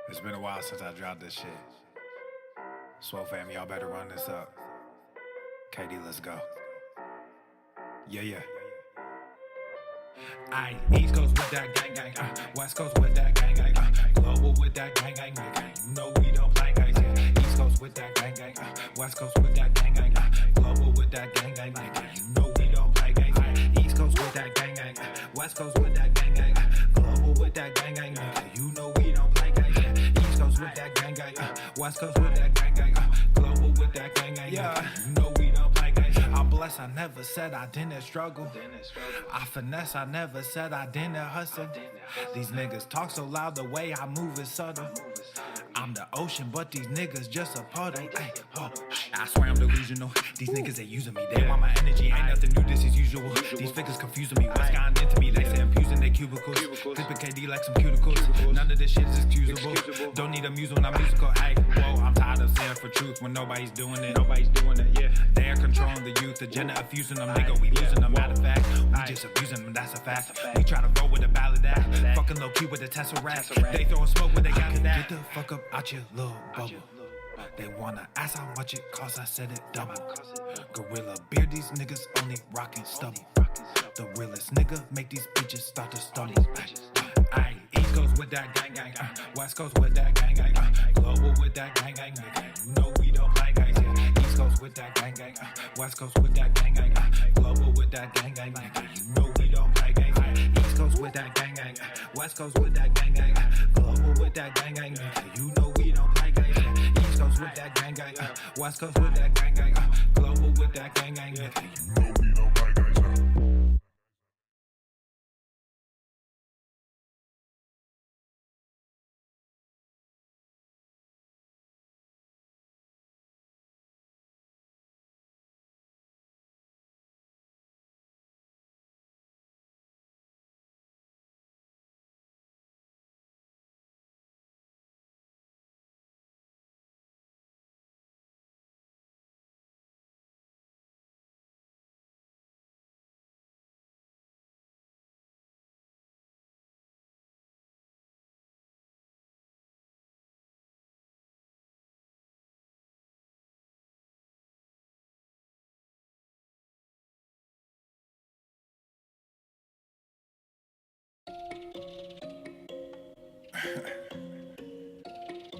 It's been a while since I dropped this shit. Swole fam, y'all better run this up. KD, let's go. Yeah. Aye, East Coast with that gang gang, West Coast with that gang gang, Global with that gang gang, you know we don't play guys, yeah. East Coast with that gang gang, West Coast with that gang gang, Global with that gang gang, you know we don't play guys, yeah. East Coast with that gang gang, West Coast with that gang gang, Global with that gang gang, you know we don't play guys, yeah. East Coast with that gang gang, West Coast with that gang gang, Global with that gang gang, you know we don't play guys. I'm blessed, I never said I didn't struggle. I finesse, I never said I didn't hustle. These niggas talk so loud, the way I move is subtle. I'm the ocean, but these niggas just a puddle. Ay, oh, I swear I'm delusional. These niggas, they using me. They want my energy, ain't nothing new, this is usual. These figures confusing me. What's gotten into me? They say I'm using their cubicles. Clipping KD like some cuticles. None of this shit is excusable. Don't need a muse when I'm musical. Ay, whoa, I'm tired of saying for truth when nobody's doing it. Yeah. They're controlling the youth, agenda of fusing them, nigga. We losing them. Matter of fact, we just abusing them. That's a fact. We try to roll with a ballad act. Fucking low key with a Tesseract. They throwing smoke when they got it. Get the fuck up out your little bubble. They wanna ask how much it costs, I said it double. Gorilla beer, these niggas only rockin' stubble. The realest nigga make these bitches start to stumble. Aye, East Coast with that gang gang, West Coast with that gang gang, Global with that gang gang, you know we don't play guys, yeah. East Coast with that gang gang, West Coast with that gang gang, Global with that gang gang, you know we don't play guys, yeah. East Coast with that gang gang, West Coast with that gang gang, Global with that gang gang, you know we don't play guys, yeah. East Coast with that gang gang, West Coast with that gang gang, Global with that gang gang, you know we don't play guys, yeah.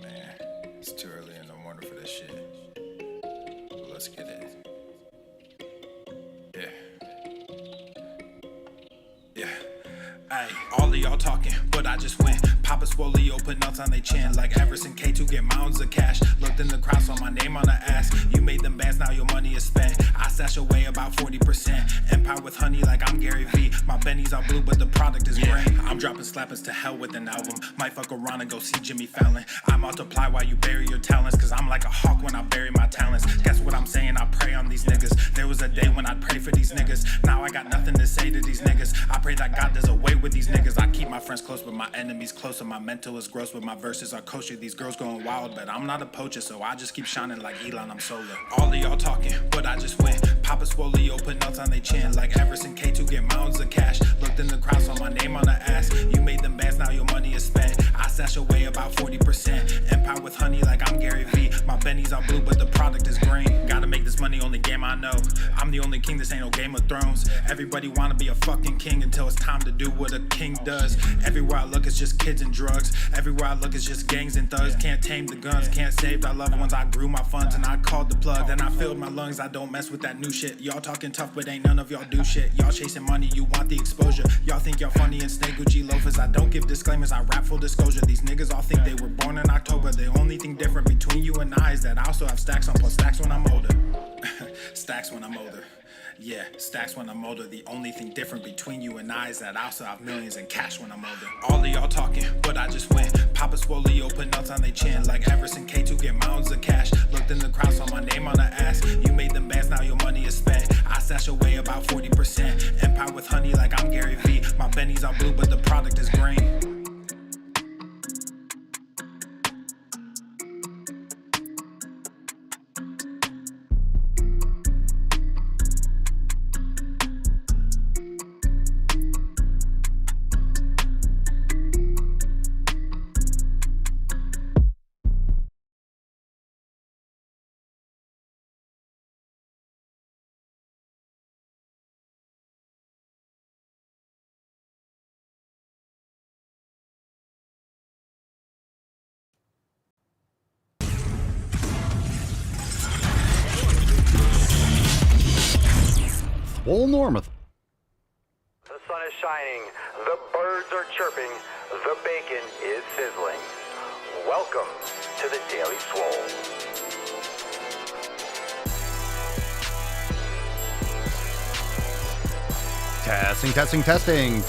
Man, it's too early in the morning for this shit. But let's get it. Yeah. Ayy, all of y'all talking, but I just went. Papa Swole, put nuts on they chin. Like Everson K2, get mounds of cash. Looked in the crowd, saw my name on the ass. You made them bands, now your money is spent. I stash away about 40%. Empire with honey like I'm Gary V. My bennies are blue, but the product is green. I'm dropping slappers to hell with an album. Might fuck around and go see Jimmy Fallon. I multiply while you bury your talents. Cause I'm like a hawk when I bury my talents. Guess what I'm saying? I pray on these niggas. There was a day when I'd pray for these niggas. Now I got nothing to say to these niggas. I pray that God does away with these niggas. I keep my friends close, but my enemies closer. My mental is gross, but my verses are kosher. These girls going wild, but I'm not a poacher, so I just keep shining like Elon, I'm solar. All of y'all talking, but I just went. Papa Swole, put nuts on they chin. Like Everson K2, get mounds of cash. Looked in the crowd, saw my name on the ass. You made them bands, now your money is spent. I stash away about 40%. Empire with honey like I'm Gary V. My bennies are blue, but the product is green. Gotta make this money, only game I know. I'm the only king, this ain't no Game of Thrones. Everybody wanna be a fucking king until it's time to do what a king does. Everywhere I look, it's just kids and drugs. Everywhere I look, it's just gangs and thugs. Can't tame the guns, can't save our loved ones. I grew my funds and I called the plug. Then I filled my lungs, I don't mess with that new shit. Y'all talking tough, but ain't none of y'all do shit. Y'all chasing money, you want the exposure. Y'all think y'all funny and snake Gucci loafers. I don't give disclaimers, I rap full disclosure. These niggas all think they were born in October. The only thing different between you and I is that I also have stacks on plus stacks when I'm older. Stacks when I'm older. Yeah, stacks when I'm older. The only thing different between you and I is that I also have millions in cash when I'm older. All of y'all talking, but I just went. Papa Swole, put nuts on they chin. Like Everson K2, get mounds of cash. Looked in the crowd, saw my name on the ass. You made them bands, now your money is spent. I stash away about 40%. Empire with honey like I'm Gary V. My bennies are blue, but the product is green. Swole Normuth. The sun is shining, the birds are chirping, the bacon is sizzling. Welcome to the Daily Swole. Testing. Testing,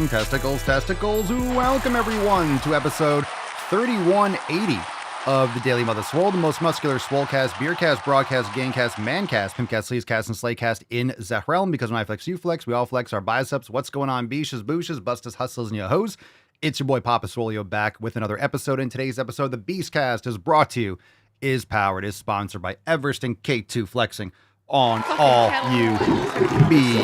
testicles. Welcome everyone to episode 3180 of the Daily Mother Swole, the most muscular swolecast, beercast, broadcast, gangcast, mancast, pimpcast, sleazecast, and slaycast in the realm. Because when I flex, you flex, we all flex our biceps. What's going on, beeshes, booshes, bustas, hustlers, and your hoes? It's your boy Papa Swolio back with another episode. In today's episode, the Beastcast is brought to you, is powered, is sponsored by Everest and K2 Flexing on all you bees.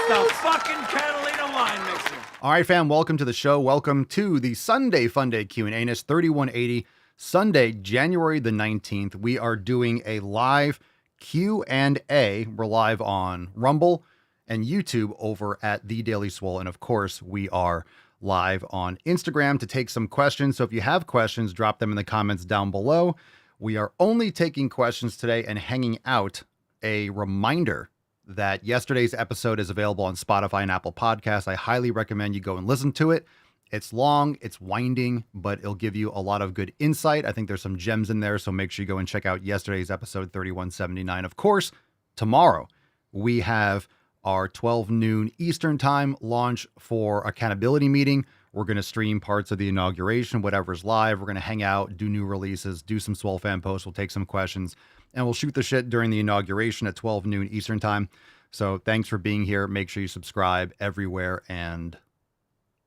The fucking Catalina wine mixer. All right, fam, welcome to the show. Welcome to the Sunday Fun Day Q&A. And it's 3180, Sunday, January the 19th. We are doing a live Q&A. We're live on Rumble and YouTube over at The Daily Swole. And of course, we are live on Instagram to take some questions. So if you have questions, drop them in the comments down below. We are only taking questions today and hanging out. A reminder that yesterday's episode is available on Spotify and Apple Podcasts. I highly recommend you go and listen to it. It's long, it's winding, but it'll give you a lot of good insight. I think there's some gems in there, so make sure you go and check out yesterday's episode 3179. Of course, tomorrow we have our 12 noon Eastern time launch for accountability meeting. We're going to stream parts of the inauguration, whatever's live. We're going to hang out, do new releases, do some Swole fan posts. We'll take some questions, and we'll shoot the shit during the inauguration at 12 noon Eastern time. So thanks for being here. Make sure you subscribe everywhere and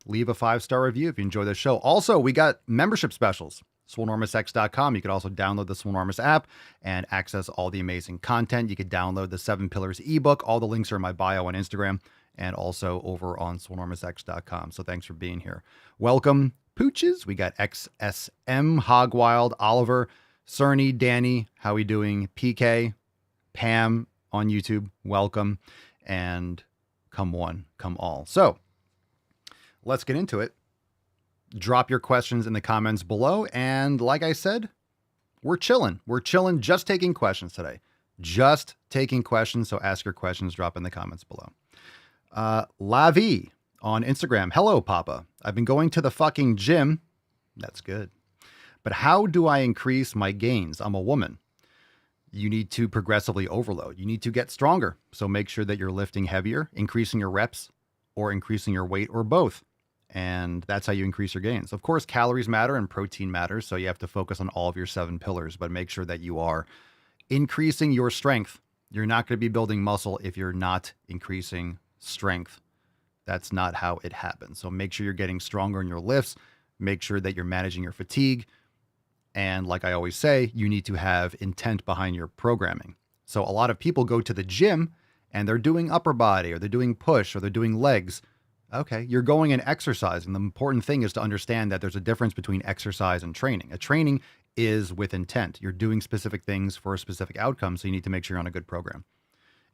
leave a 5-star review if you enjoy the show. Also, we got membership specials. SwoleNormusX.com. You could also download the Swole Normus app and access all the amazing content. You could download the 7 Pillars ebook. All the links are in my bio on Instagram and also over on SwoleNormusX.com. So thanks for being here. Welcome, Pooches. We got XSM, Hogwild, Oliver, Cerny, Danny. How we doing? PK, Pam on YouTube. Welcome. And come one, come all. So let's get into it. Drop your questions in the comments below. And like I said, we're chilling. We're chilling, just taking questions today. Just taking questions. So ask your questions, drop in the comments below. Lavi on Instagram. Hello, Papa. I've been going to the fucking gym. That's good. But how do I increase my gains? I'm a woman. You need to progressively overload. You need to get stronger. So make sure that you're lifting heavier, increasing your reps, or increasing your weight, or both. And that's how you increase your gains. Of course, calories matter and protein matters. So you have to focus on all of your 7 pillars, but make sure that you are increasing your strength. You're not going to be building muscle if you're not increasing strength. That's not how it happens. So make sure you're getting stronger in your lifts. Make sure that you're managing your fatigue. And like I always say, you need to have intent behind your programming. So a lot of people go to the gym and they're doing upper body, or they're doing push, or they're doing legs. Okay, you're going and exercising. The important thing is to understand that there's a difference between exercise and training. A training is with intent. You're doing specific things for a specific outcome, so you need to make sure you're on a good program.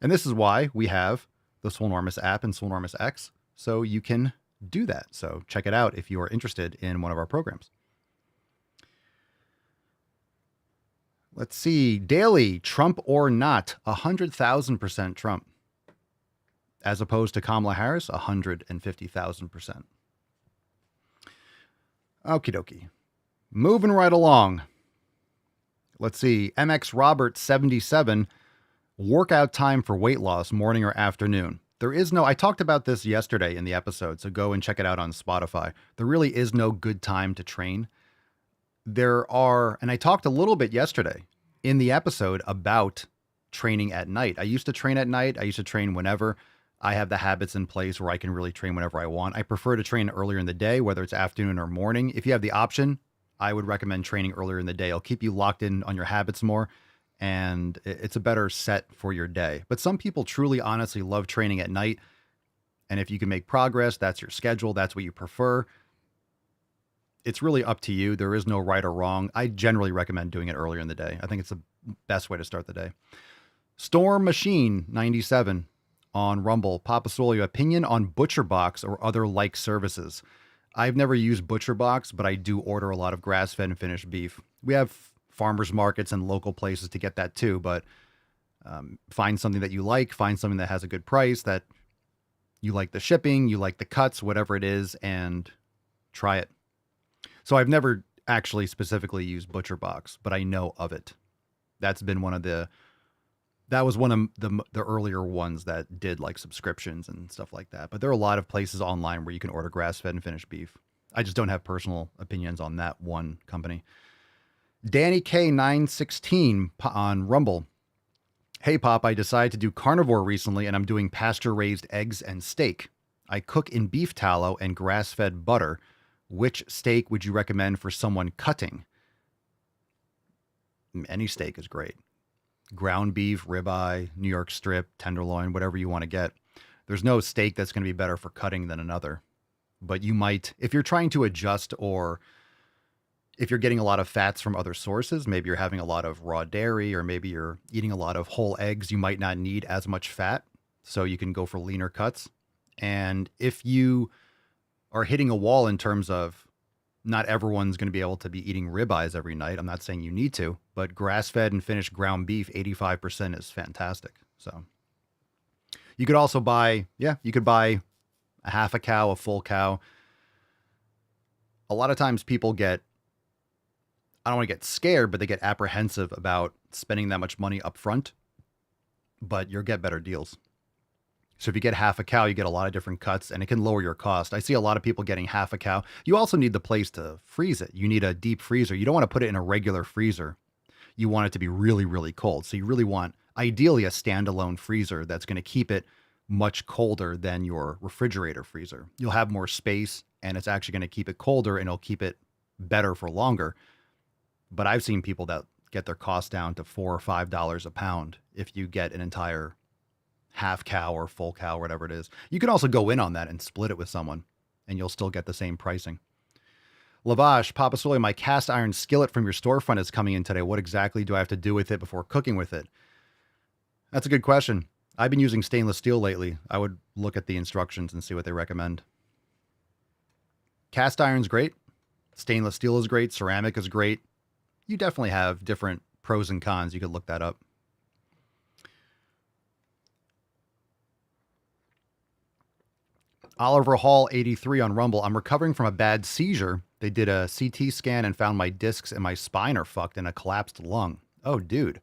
And this is why we have the Swole Normus app and Swole Normus X, so you can do that. So check it out if you are interested in one of our programs. Let's see. Daily, Trump or not, 100,000% Trump. As opposed to Kamala Harris, 150,000%. Okie dokie. Moving right along. Let's see. MX Robert 77. Workout time for weight loss, morning or afternoon. There is no, I talked about this yesterday in the episode, so go and check it out on Spotify. There really is no good time to train. There are, and I talked a little bit yesterday in the episode about training at night. I used to train at night. I used to train whenever. I have the habits in place where I can really train whenever I want. I prefer to train earlier in the day, whether it's afternoon or morning. If you have the option, I would recommend training earlier in the day. It'll keep you locked in on your habits more, and it's a better set for your day. But some people truly, honestly love training at night. And if you can make progress, that's your schedule. That's what you prefer. It's really up to you. There is no right or wrong. I generally recommend doing it earlier in the day. I think it's the best way to start the day. Storm Machine 97 on Rumble. Papa Swole, your opinion on ButcherBox or other like services. I've never used ButcherBox, but I do order a lot of grass-fed and finished beef. We have farmers markets and local places to get that too. But find something that you like, find something that has a good price, that you like the shipping, you like the cuts, whatever it is, and try it. So I've never actually specifically used ButcherBox, but I know of it. That was one of the earlier ones that did like subscriptions and stuff like that. But there are a lot of places online where you can order grass-fed and finished beef. I just don't have personal opinions on that one company. Danny K916 on Rumble. Hey Pop, I decided to do carnivore recently and I'm doing pasture-raised eggs and steak. I cook in beef tallow and grass-fed butter. Which steak would you recommend for someone cutting? Any steak is great. Ground beef, ribeye, New York strip, tenderloin, whatever you want to get. There's no steak that's going to be better for cutting than another. But you might, if you're trying to adjust, or if you're getting a lot of fats from other sources, maybe you're having a lot of raw dairy, or maybe you're eating a lot of whole eggs, you might not need as much fat. So you can go for leaner cuts. And if you are hitting a wall in terms of not everyone's going to be able to be eating ribeyes every night. I'm not saying you need to, but grass-fed and finished ground beef, 85% is fantastic. So you could also buy a half a cow, a full cow. A lot of times people I don't want to get scared, but they get apprehensive about spending that much money up front, but you'll get better deals. So if you get half a cow, you get a lot of different cuts and it can lower your cost. I see a lot of people getting half a cow. You also need the place to freeze it. You need a deep freezer. You don't want to put it in a regular freezer. You want it to be really, really cold. So you really want, ideally, a standalone freezer that's going to keep it much colder than your refrigerator freezer. You'll have more space and it's actually going to keep it colder and it'll keep it better for longer. But I've seen people that get their cost down to $4 or $5 a pound if you get an entire half cow or full cow, whatever it is. You can also go in on that and split it with someone and you'll still get the same pricing. Lavash, Papa Swole, my cast iron skillet from your storefront is coming in today. What exactly do I have to do with it before cooking with it? That's a good question. I've been using stainless steel lately. I would look at the instructions and see what they recommend. Cast iron's great. Stainless steel is great. Ceramic is great. You definitely have different pros and cons. You could look that up. Oliver Hall 83 on Rumble. I'm recovering from a bad seizure. They did a CT scan and found my discs and my spine are fucked and a collapsed lung. Oh, dude.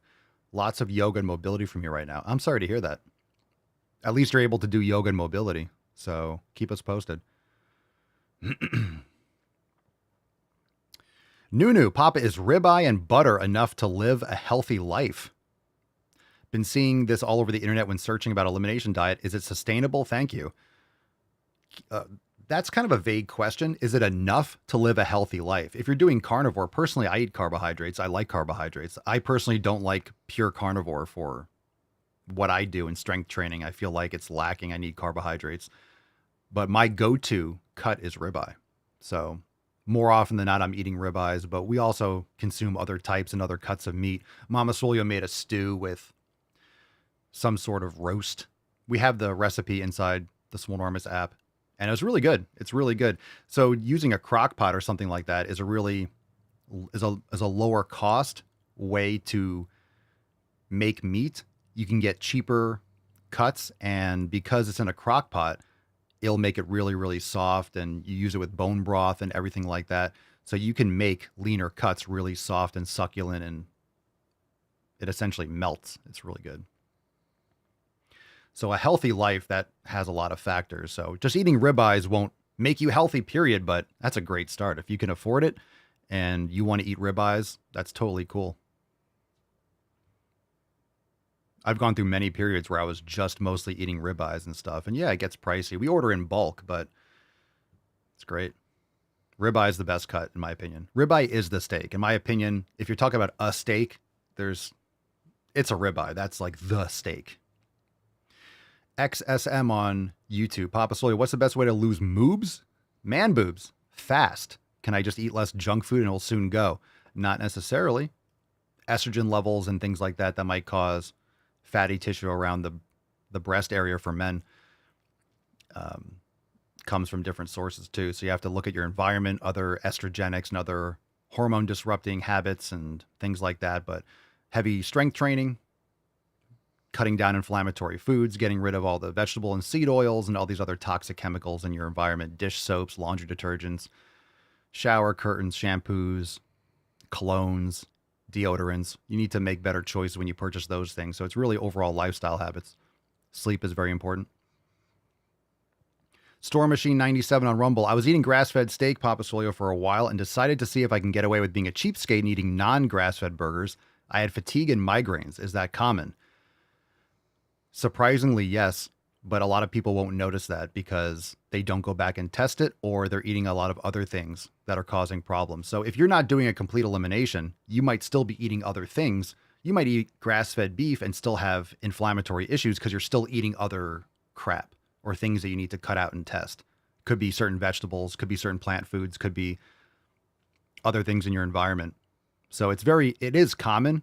Lots of yoga and mobility from here right now. I'm sorry to hear that. At least you're able to do yoga and mobility. So keep us posted. Nunu, Papa, is ribeye and butter enough to live a healthy life? Been seeing this all over the internet when searching about elimination diet. Is it sustainable? Thank you. That's kind of a vague question. Is it enough to live a healthy life? If you're doing carnivore, personally, I eat carbohydrates. I like carbohydrates. I personally don't like pure carnivore for what I do in strength training. I feel like it's lacking. I need carbohydrates. But my go-to cut is ribeye. So more often than not, I'm eating ribeyes, but we also consume other types and other cuts of meat. Mama Swole made a stew with some sort of roast. We have the recipe inside the Swolenormous app. And it was really good. It's really good. So using a crock pot or something like that is a lower cost way to make meat. You can get cheaper cuts, and because it's in a crock pot, it'll make it really, really soft, and you use it with bone broth and everything like that. So you can make leaner cuts really soft and succulent, and it essentially melts. It's really good. So a healthy life, that has a lot of factors. So just eating ribeyes won't make you healthy, period, but that's a great start. If you can afford it and you want to eat ribeyes, that's totally cool. I've gone through many periods where I was just mostly eating ribeyes and stuff. And yeah, it gets pricey. We order in bulk, but it's great. Ribeye is the best cut, in my opinion. Ribeye is the steak. In my opinion, if you're talking about a steak, it's a ribeye. That's like the steak. XSM on YouTube. Papa Swole, what's the best way to lose moobs? Man boobs. Fast. Can I just eat less junk food and it'll soon go? Not necessarily. Estrogen levels and things like that might cause fatty tissue around the breast area for men comes from different sources too. So you have to look at your environment, other estrogenics and other hormone disrupting habits and things like that. But heavy strength training, cutting down inflammatory foods, getting rid of all the vegetable and seed oils and all these other toxic chemicals in your environment, dish soaps, laundry detergents, shower curtains, shampoos, colognes, deodorants. You need to make better choices when you purchase those things. So it's really overall lifestyle habits. Sleep is very important. Store Machine 97 on Rumble. I was eating grass-fed steak, Papa Swole, for a while and decided to see if I can get away with being a cheapskate and eating non-grass-fed burgers. I had fatigue and migraines. Is that common? Surprisingly, yes, but a lot of people won't notice that because they don't go back and test it, or they're eating a lot of other things that are causing problems. So if you're not doing a complete elimination, you might still be eating other things. You might eat grass-fed beef and still have inflammatory issues because you're still eating other crap or things that you need to cut out and test. Could be certain vegetables, could be certain plant foods, could be other things in your environment. So it is common.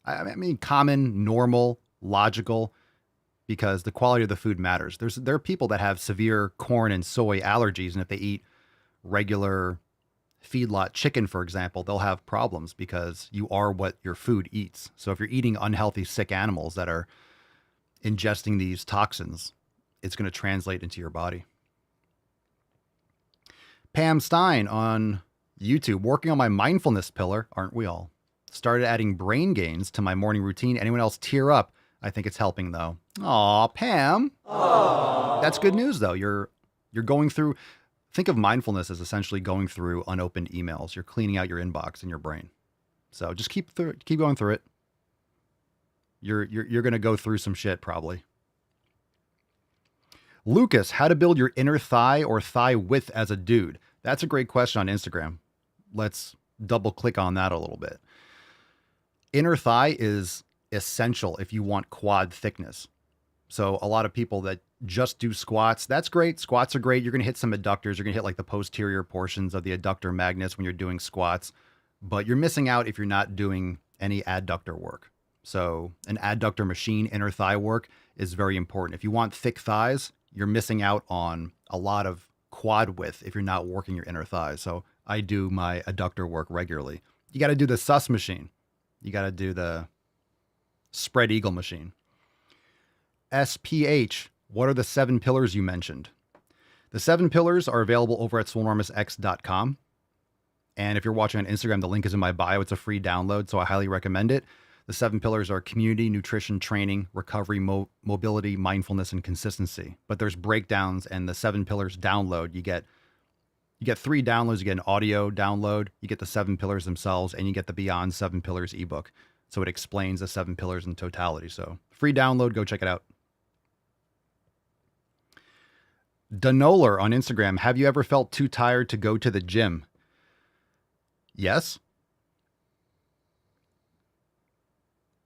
I mean, common, normal, logical, because the quality of the food matters. There are people that have severe corn and soy allergies, and if they eat regular feedlot chicken, for example, they'll have problems because you are what your food eats. So if you're eating unhealthy, sick animals that are ingesting these toxins, it's going to translate into your body. Pam Stein on YouTube, working on my mindfulness pillar, aren't we all? Started adding brain gains to my morning routine. Anyone else tear up? I think it's helping though. Aw, Pam. Aww. That's good news though. You're going through, think of mindfulness as essentially going through unopened emails. You're cleaning out your inbox in your brain. So just keep going through it. You're going to go through some shit probably. Lucas, how to build your inner thigh or thigh width as a dude? That's a great question on Instagram. Let's double click on that a little bit. Inner thigh is essential if you want quad thickness. So a lot of people that just do squats, that's great. Squats are great. You're going to hit some adductors. You're going to hit like the posterior portions of the adductor magnets when you're doing squats, but you're missing out if you're not doing any adductor work. So an adductor machine, inner thigh work is very important. If you want thick thighs, you're missing out on a lot of quad width if you're not working your inner thighs. So I do my adductor work regularly. You got to do the sus machine. You got to do the spread eagle machine. SPH, what are the 7 pillars you mentioned? The 7 pillars are available over at swolenormousx.com. And if you're watching on Instagram, the link is in my bio. It's a free download, so I highly recommend it. The 7 pillars are community, nutrition, training, recovery, mobility, mindfulness, and consistency. But there's breakdowns, and the 7 pillars download. You get 3 downloads. You get an audio download. You get the 7 pillars themselves, and you get the Beyond 7 Pillars ebook. So it explains the 7 pillars in totality. So free download. Go check it out. Danoler on Instagram. Have you ever felt too tired to go to the gym? Yes.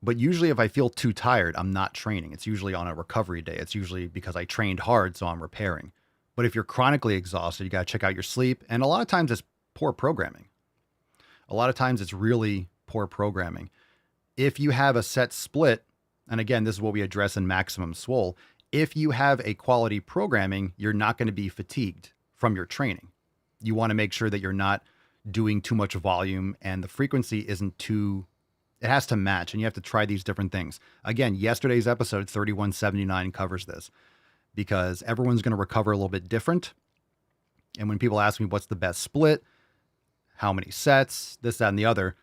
But usually if I feel too tired, I'm not training. It's usually on a recovery day. It's usually because I trained hard, so I'm repairing. But if you're chronically exhausted, you got to check out your sleep. And a lot of times it's poor programming. A lot of times it's really poor programming. If you have a set split, and again, this is what we address in Maximum Swole, if you have a quality programming, you're not going to be fatigued from your training. You want to make sure that you're not doing too much volume and the frequency isn't too, it has to match, and you have to try these different things. Again, yesterday's episode 3179 covers this because everyone's going to recover a little bit different. And when people ask me what's the best split, how many sets, this, that, and the other,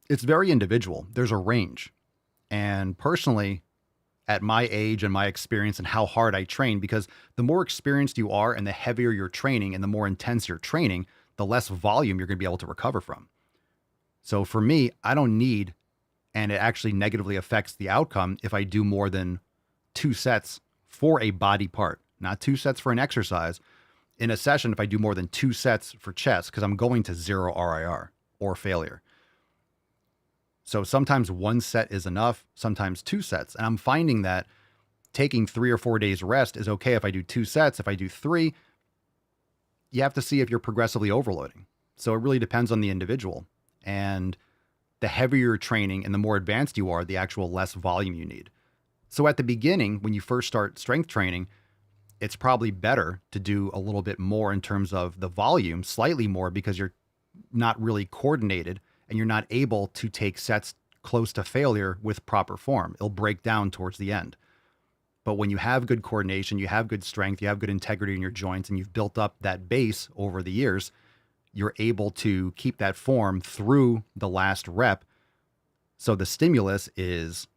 it's very individual. There's a range. And personally, at my age and my experience and how hard I train, because the more experienced you are and the heavier you're training and the more intense you're training, the less volume you're going to be able to recover from. So for me, I don't need, and it actually negatively affects the outcome if I do more than 2 sets for a body part, not 2 sets for an exercise. In a session, if I do more than 2 sets for chest, because I'm going to 0 RIR or failure. So sometimes 1 set is enough, sometimes 2 sets. And I'm finding that taking 3 or 4 days rest is okay if I do 2 sets. If I do 3, you have to see if you're progressively overloading. So it really depends on the individual. And the heavier you're training and the more advanced you are, the actual less volume you need. So at the beginning, when you first start strength training, it's probably better to do a little bit more in terms of the volume, slightly more, because you're not really coordinated, and you're not able to take sets close to failure with proper form. It'll break down towards the end. But when you have good coordination, you have good strength, you have good integrity in your joints, and you've built up that base over the years, you're able to keep that form through the last rep. So the stimulus is,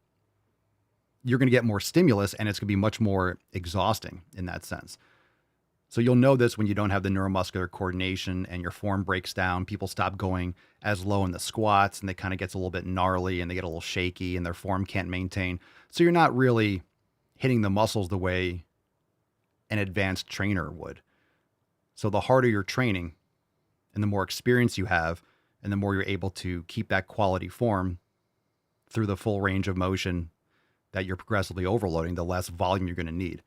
you're going to get more stimulus, and it's going to be much more exhausting in that sense. So you'll know this when you don't have the neuromuscular coordination and your form breaks down. People stop going as low in the squats, and they kind of gets a little bit gnarly, and they get a little shaky, and their form can't maintain. So you're not really hitting the muscles the way an advanced trainer would. So the harder you're training and the more experience you have, and the more you're able to keep that quality form through the full range of motion that you're progressively overloading, the less volume you're going to need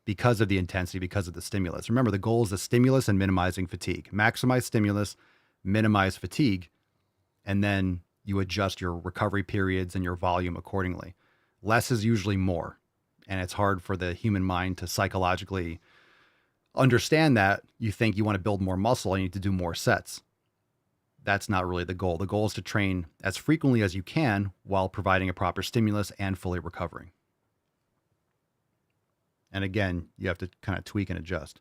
because of the intensity, because of the stimulus. Remember, the goal is the stimulus and minimizing fatigue. Maximize stimulus, minimize fatigue, and then you adjust your recovery periods and your volume accordingly. Less is usually more. And it's hard for the human mind to psychologically understand that. You think you want to build more muscle and you need to do more sets. That's not really the goal. The goal is to train as frequently as you can while providing a proper stimulus and fully recovering. And again, you have to kind of tweak and adjust.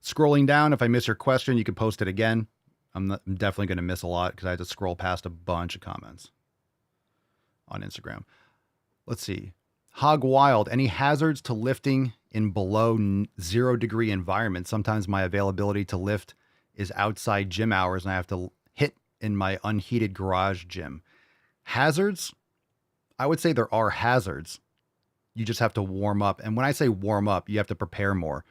Scrolling down, if I miss your question, you can post it again. I'm definitely going to miss a lot because I had to scroll past a bunch of comments on Instagram. Let's see. Hog Wild, any hazards to lifting in below 0 degree environments? Sometimes my availability to lift is outside gym hours and I have to hit in my unheated garage gym. Hazards? I would say there are hazards. You just have to warm up. And when I say warm up, you have to prepare more.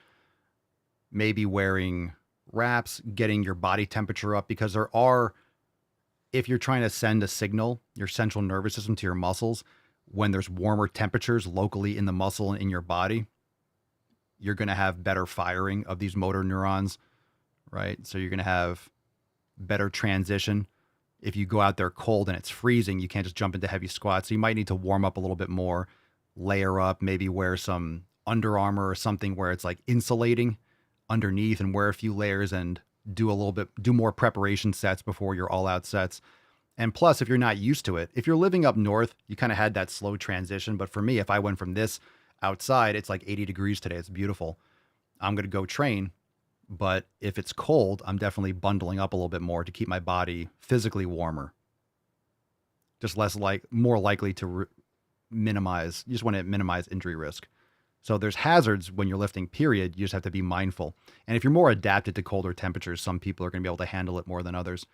Maybe wearing wraps, getting your body temperature up, because there are, if you're trying to send a signal, your central nervous system to your muscles, when there's warmer temperatures locally in the muscle and in your body, you're going to have better firing of these motor neurons, right? So you're going to have better transition. If you go out there cold and it's freezing, you can't just jump into heavy squats. So you might need to warm up a little bit more, layer up, maybe wear some Under Armour or something where it's like insulating underneath, and wear a few layers and do more preparation sets before your all out sets. And plus, if you're not used to it, if you're living up north, you kind of had that slow transition. But for me, if I went from this outside, it's like 80 degrees today. It's beautiful. I'm going to go train. But if it's cold, I'm definitely bundling up a little bit more to keep my body physically warmer. Just more likely to minimize. You just want to minimize injury risk. So there's hazards when you're lifting, period. You just have to be mindful. And if you're more adapted to colder temperatures, some people are going to be able to handle it more than others.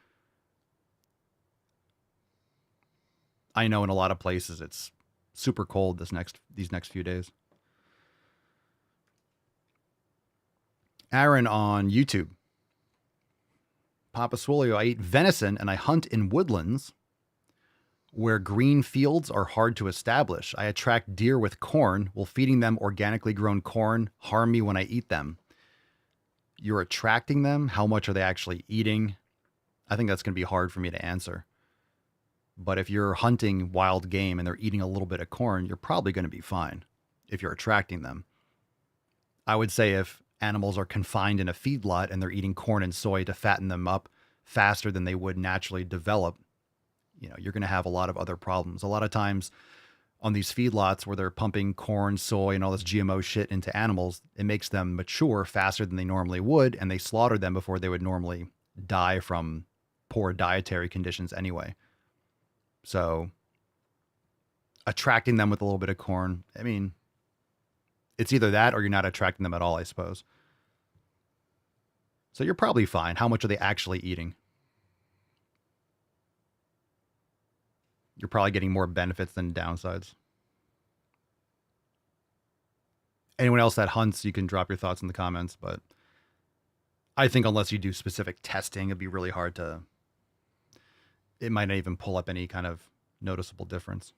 I know in a lot of places it's super cold these next few days. Aaron on YouTube. Papa Swole, I eat venison and I hunt in woodlands where green fields are hard to establish. I attract deer with corn. Will feeding them organically grown corn harm me when I eat them? You're attracting them. How much are they actually eating? I think that's going to be hard for me to answer. But if you're hunting wild game and they're eating a little bit of corn, you're probably going to be fine if you're attracting them. I would say if animals are confined in a feedlot and they're eating corn and soy to fatten them up faster than they would naturally develop, you're going to have a lot of other problems. A lot of times on these feedlots where they're pumping corn, soy, and all this GMO shit into animals, it makes them mature faster than they normally would, and they slaughter them before they would normally die from poor dietary conditions anyway. So attracting them with a little bit of corn, I mean, it's either that or you're not attracting them at all, I suppose. So you're probably fine. How much are they actually eating? You're probably getting more benefits than downsides. Anyone else that hunts, you can drop your thoughts in the comments, but I think unless you do specific testing, it'd be really hard it might not even pull up any kind of noticeable difference.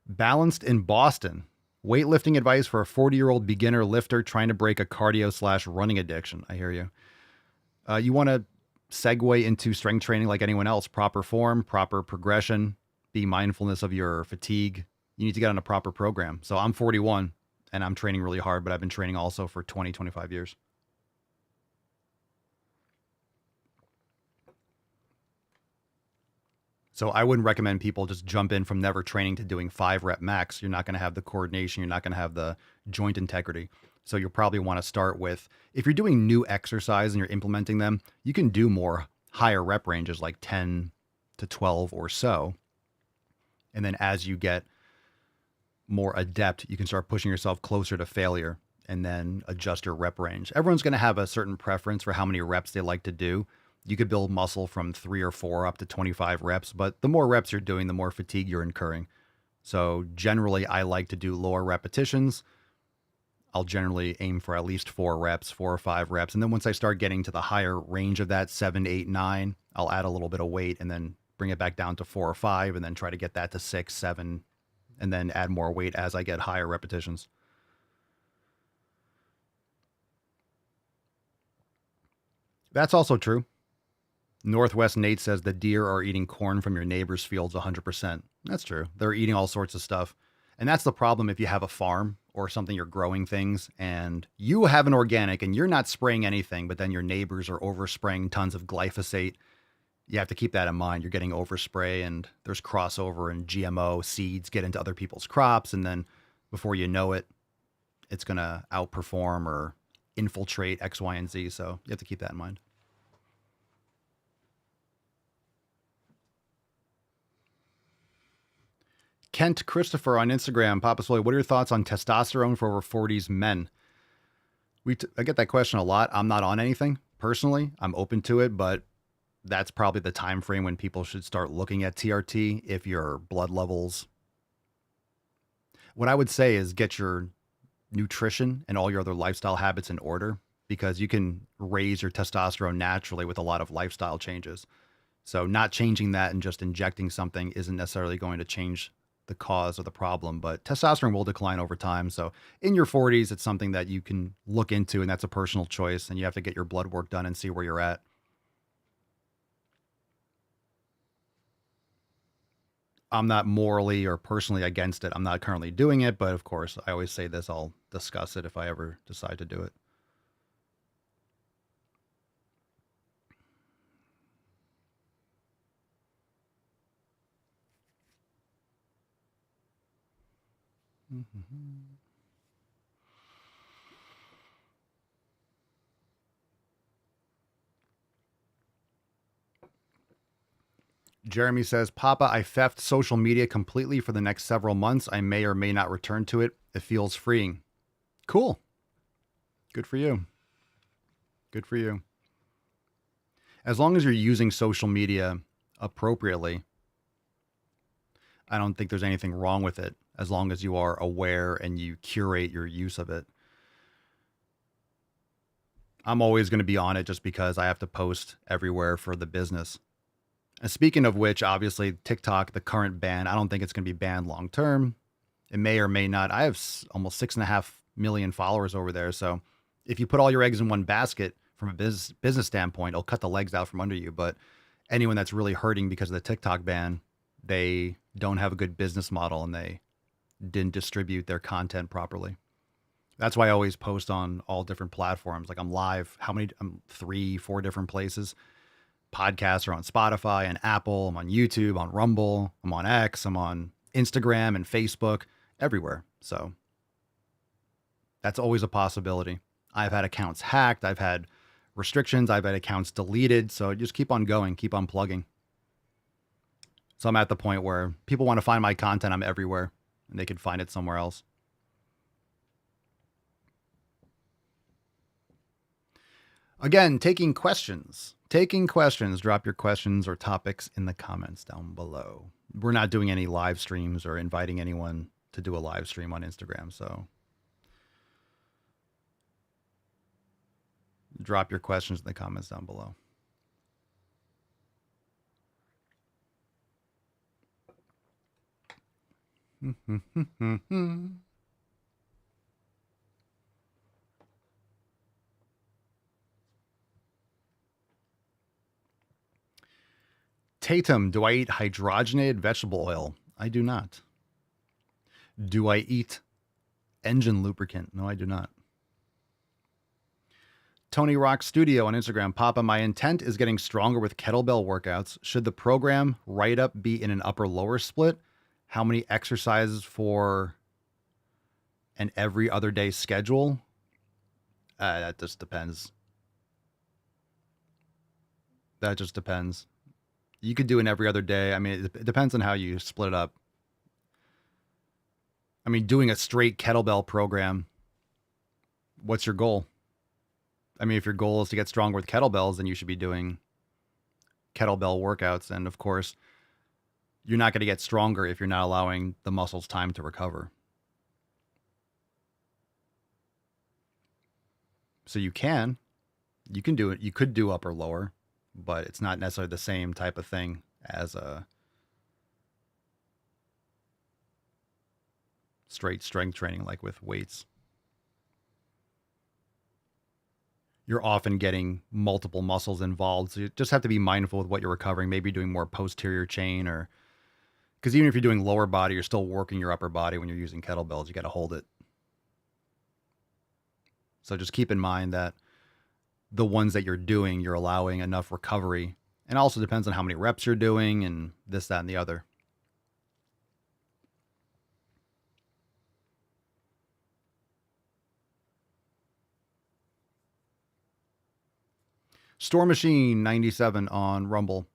Balanced in Boston. Weightlifting advice for a 40-year-old beginner lifter trying to break a cardio/running addiction. I hear you. You want to segue into strength training like anyone else. Proper form, proper progression, be mindfulness of your fatigue. You need to get on a proper program. So I'm 41 and I'm training really hard, but I've been training also for 20, 25 years. So I wouldn't recommend people just jump in from never training to doing 5 rep max. You're not going to have the coordination. You're not going to have the joint integrity. So you'll probably want to start with, if you're doing new exercise and you're implementing them, you can do more higher rep ranges like 10 to 12 or so. And then as you get more adept, you can start pushing yourself closer to failure and then adjust your rep range. Everyone's going to have a certain preference for how many reps they like to do. You could build muscle from 3 or 4 up to 25 reps, but the more reps you're doing, the more fatigue you're incurring. So generally, I like to do lower repetitions. I'll generally aim for at least 4 reps, 4 or 5 reps. And then once I start getting to the higher range of that, 7, 8, 9, I'll add a little bit of weight and then bring it back down to 4 or 5 and then try to get that to 6, 7, and then add more weight as I get higher repetitions. That's also true. Northwest Nate says the deer are eating corn from your neighbor's fields 100%. That's true. They're eating all sorts of stuff. And that's the problem if you have a farm or something, you're growing things and you have an organic and you're not spraying anything, but then your neighbors are overspraying tons of glyphosate. You have to keep that in mind. You're getting overspray and there's crossover and GMO seeds get into other people's crops. And then before you know it, it's going to outperform or infiltrate X, Y, and Z. So you have to keep that in mind. Kent Christopher on Instagram, Papa Swole, what are your thoughts on testosterone for over 40s men? I get that question a lot. I'm not on anything personally. I'm open to it, but that's probably the time frame when people should start looking at TRT if your blood levels. What I would say is get your nutrition and all your other lifestyle habits in order, because you can raise your testosterone naturally with a lot of lifestyle changes. So not changing that and just injecting something isn't necessarily going to change the cause of the problem, but testosterone will decline over time. So in your 40s, it's something that you can look into, and that's a personal choice, and you have to get your blood work done and see where you're at. I'm not morally or personally against it. I'm not currently doing it, but of course, I always say this, I'll discuss it if I ever decide to do it. Mm-hmm. Jeremy says, Papa, I theft social media completely for the next several months. I may or may not return to it. It feels freeing. Cool. Good for you. Good for you. As long as you're using social media appropriately, I don't think there's anything wrong with it, as long as you are aware and you curate your use of it. I'm always going to be on it just because I have to post everywhere for the business. And speaking of which, obviously, TikTok, the current ban, I don't think it's going to be banned long term. It may or may not. I have almost 6.5 million followers over there. So if you put all your eggs in one basket from a business standpoint, it'll cut the legs out from under you. But anyone that's really hurting because of the TikTok ban, they don't have a good business model and they didn't distribute their content properly. That's why I always post on all different platforms. Like I'm live, I'm 3-4 different places. Podcasts are on Spotify and Apple. I'm on YouTube, on Rumble. I'm on X. I'm on Instagram and Facebook, everywhere. So that's always a possibility. I've had accounts hacked. I've had restrictions. I've had accounts deleted. So just keep on going, keep on plugging. So I'm at the point where people want to find my content. I'm everywhere and they can find it somewhere else. Again, taking questions. Drop your questions or topics in the comments down below. We're not doing any live streams or inviting anyone to do a live stream on Instagram. So drop your questions in the comments down below. Tatum, do I eat hydrogenated vegetable oil? I do not. Do I eat Engine lubricant. No, I do not. Tony Rock Studio on Instagram. Papa, my intent is getting stronger with kettlebell workouts. Should the program write-up be in an upper-lower split? How many exercises for an every other day schedule? That just depends. That just depends. You could do an every other day. I mean, it depends on how you split it up. I mean, doing a straight kettlebell program, what's your goal? I mean, if your goal is to get stronger with kettlebells, then you should be doing kettlebell workouts. And of course, you're not going to get stronger if you're not allowing the muscles time to recover. So you can do it. You could do upper lower, but it's not necessarily the same type of thing as a straight strength training like with weights. You're often getting multiple muscles involved. So you just have to be mindful with what you're recovering. Maybe doing more posterior chain, or because even if you're doing lower body, you're still working your upper body when you're using kettlebells. You got to hold it. So just keep in mind that the ones that you're doing, you're allowing enough recovery. And also depends on how many reps you're doing and this, that, and the other. Store Machine 97 on Rumble.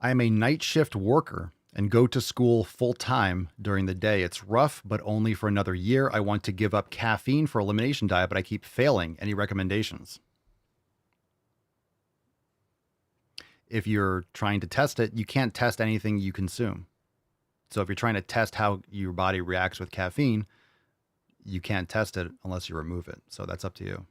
I am a night shift worker and go to school full time during the day. It's rough, but only for another year. I want to give up caffeine for elimination diet, but I keep failing. Any recommendations? If you're trying to test it, you can't test anything you consume. So if you're trying to test how your body reacts with caffeine, you can't test it unless you remove it. So that's up to you.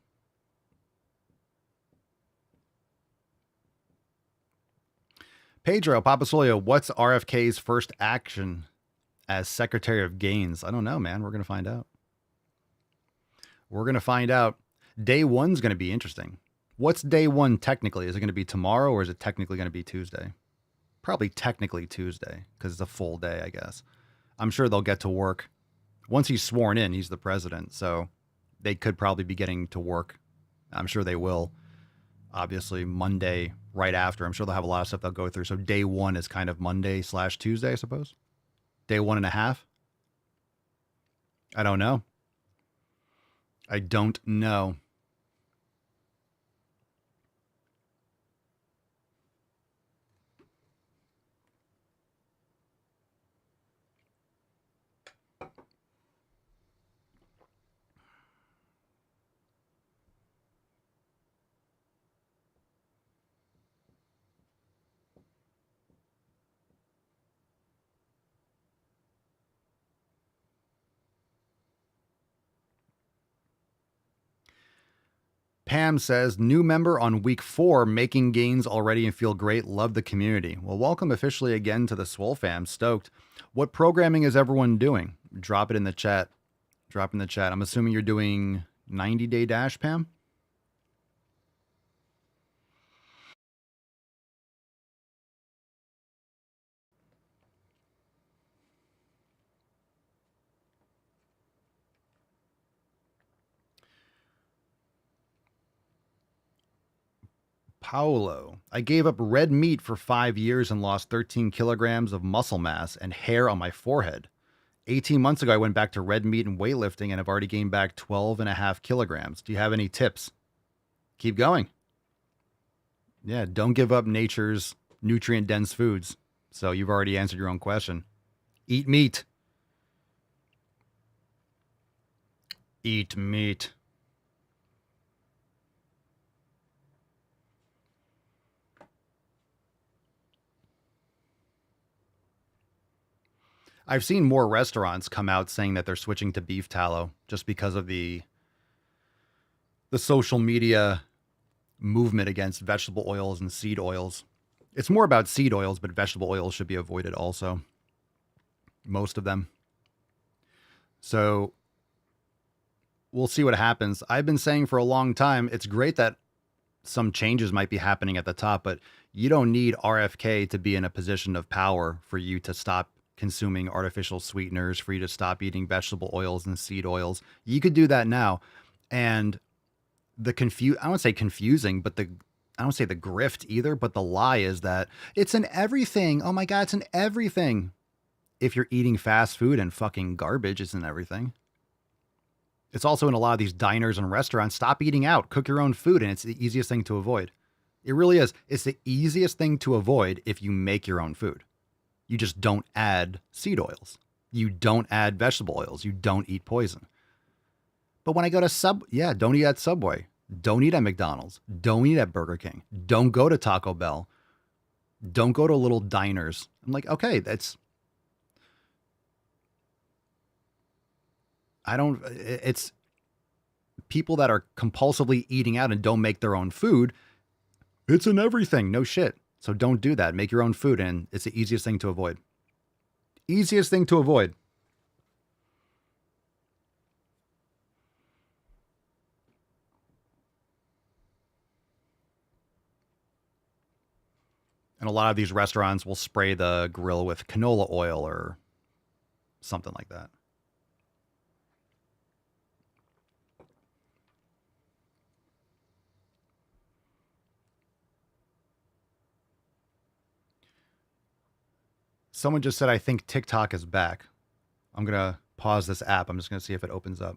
Pedro Papasolio, what's RFK's first action as Secretary of Gains? I don't know, man. We're going to find out. We're going to find out. Day one's going to be interesting. What's day one technically? Is it going to be tomorrow or is it technically going to be Tuesday? Probably technically Tuesday because it's a full day, I guess. I'm sure they'll get to work. Once he's sworn in, he's the president. So they could probably be getting to work. I'm sure they will. Obviously, Monday right after. I'm sure they'll have a lot of stuff they'll go through. So day one is kind of Monday/Tuesday, I suppose. Day 1.5. I don't know. I don't know. Pam says, new member on week 4, making gains already and feel great. Love the community. Well, welcome officially again to the Swole fam. Stoked. What programming is everyone doing? Drop it in the chat. Drop in the chat. I'm assuming you're doing 90-day dash, Pam? Paolo, I gave up red meat for 5 years and lost 13 kilograms of muscle mass and hair on my forehead. 18 months ago, I went back to red meat and weightlifting and have already gained back 12.5 kilograms. Do you have any tips? Keep going. Yeah, don't give up nature's nutrient-dense foods. So you've already answered your own question. Eat meat. Eat meat. I've seen more restaurants come out saying that they're switching to beef tallow just because of the social media movement against vegetable oils and seed oils. It's more about seed oils, but vegetable oils should be avoided also. Most of them. So we'll see what happens. I've been saying for a long time, it's great that some changes might be happening at the top, but you don't need RFK to be in a position of power for you to stop consuming artificial sweeteners, for you to stop eating vegetable oils and seed oils. You could do that now. And I won't say confusing, but I don't say the grift either, but the lie is that it's in everything. Oh my God, it's in everything. If you're eating fast food and fucking garbage, it's in everything. It's also in a lot of these diners and restaurants. Stop eating out, cook your own food, and it's the easiest thing to avoid. It really is. It's the easiest thing to avoid if you make your own food. You just don't add seed oils. You don't add vegetable oils. You don't eat poison. But when I go to don't eat at Subway. Don't eat at McDonald's. Don't eat at Burger King. Don't go to Taco Bell. Don't go to little diners. I'm like, okay, it's people that are compulsively eating out and don't make their own food. It's in everything. No shit. So don't do that. Make your own food, and it's the easiest thing to avoid. Easiest thing to avoid. And a lot of these restaurants will spray the grill with canola oil or something like that. Someone just said, I think TikTok is back. I'm going to pause this app. I'm just going to see if it opens up.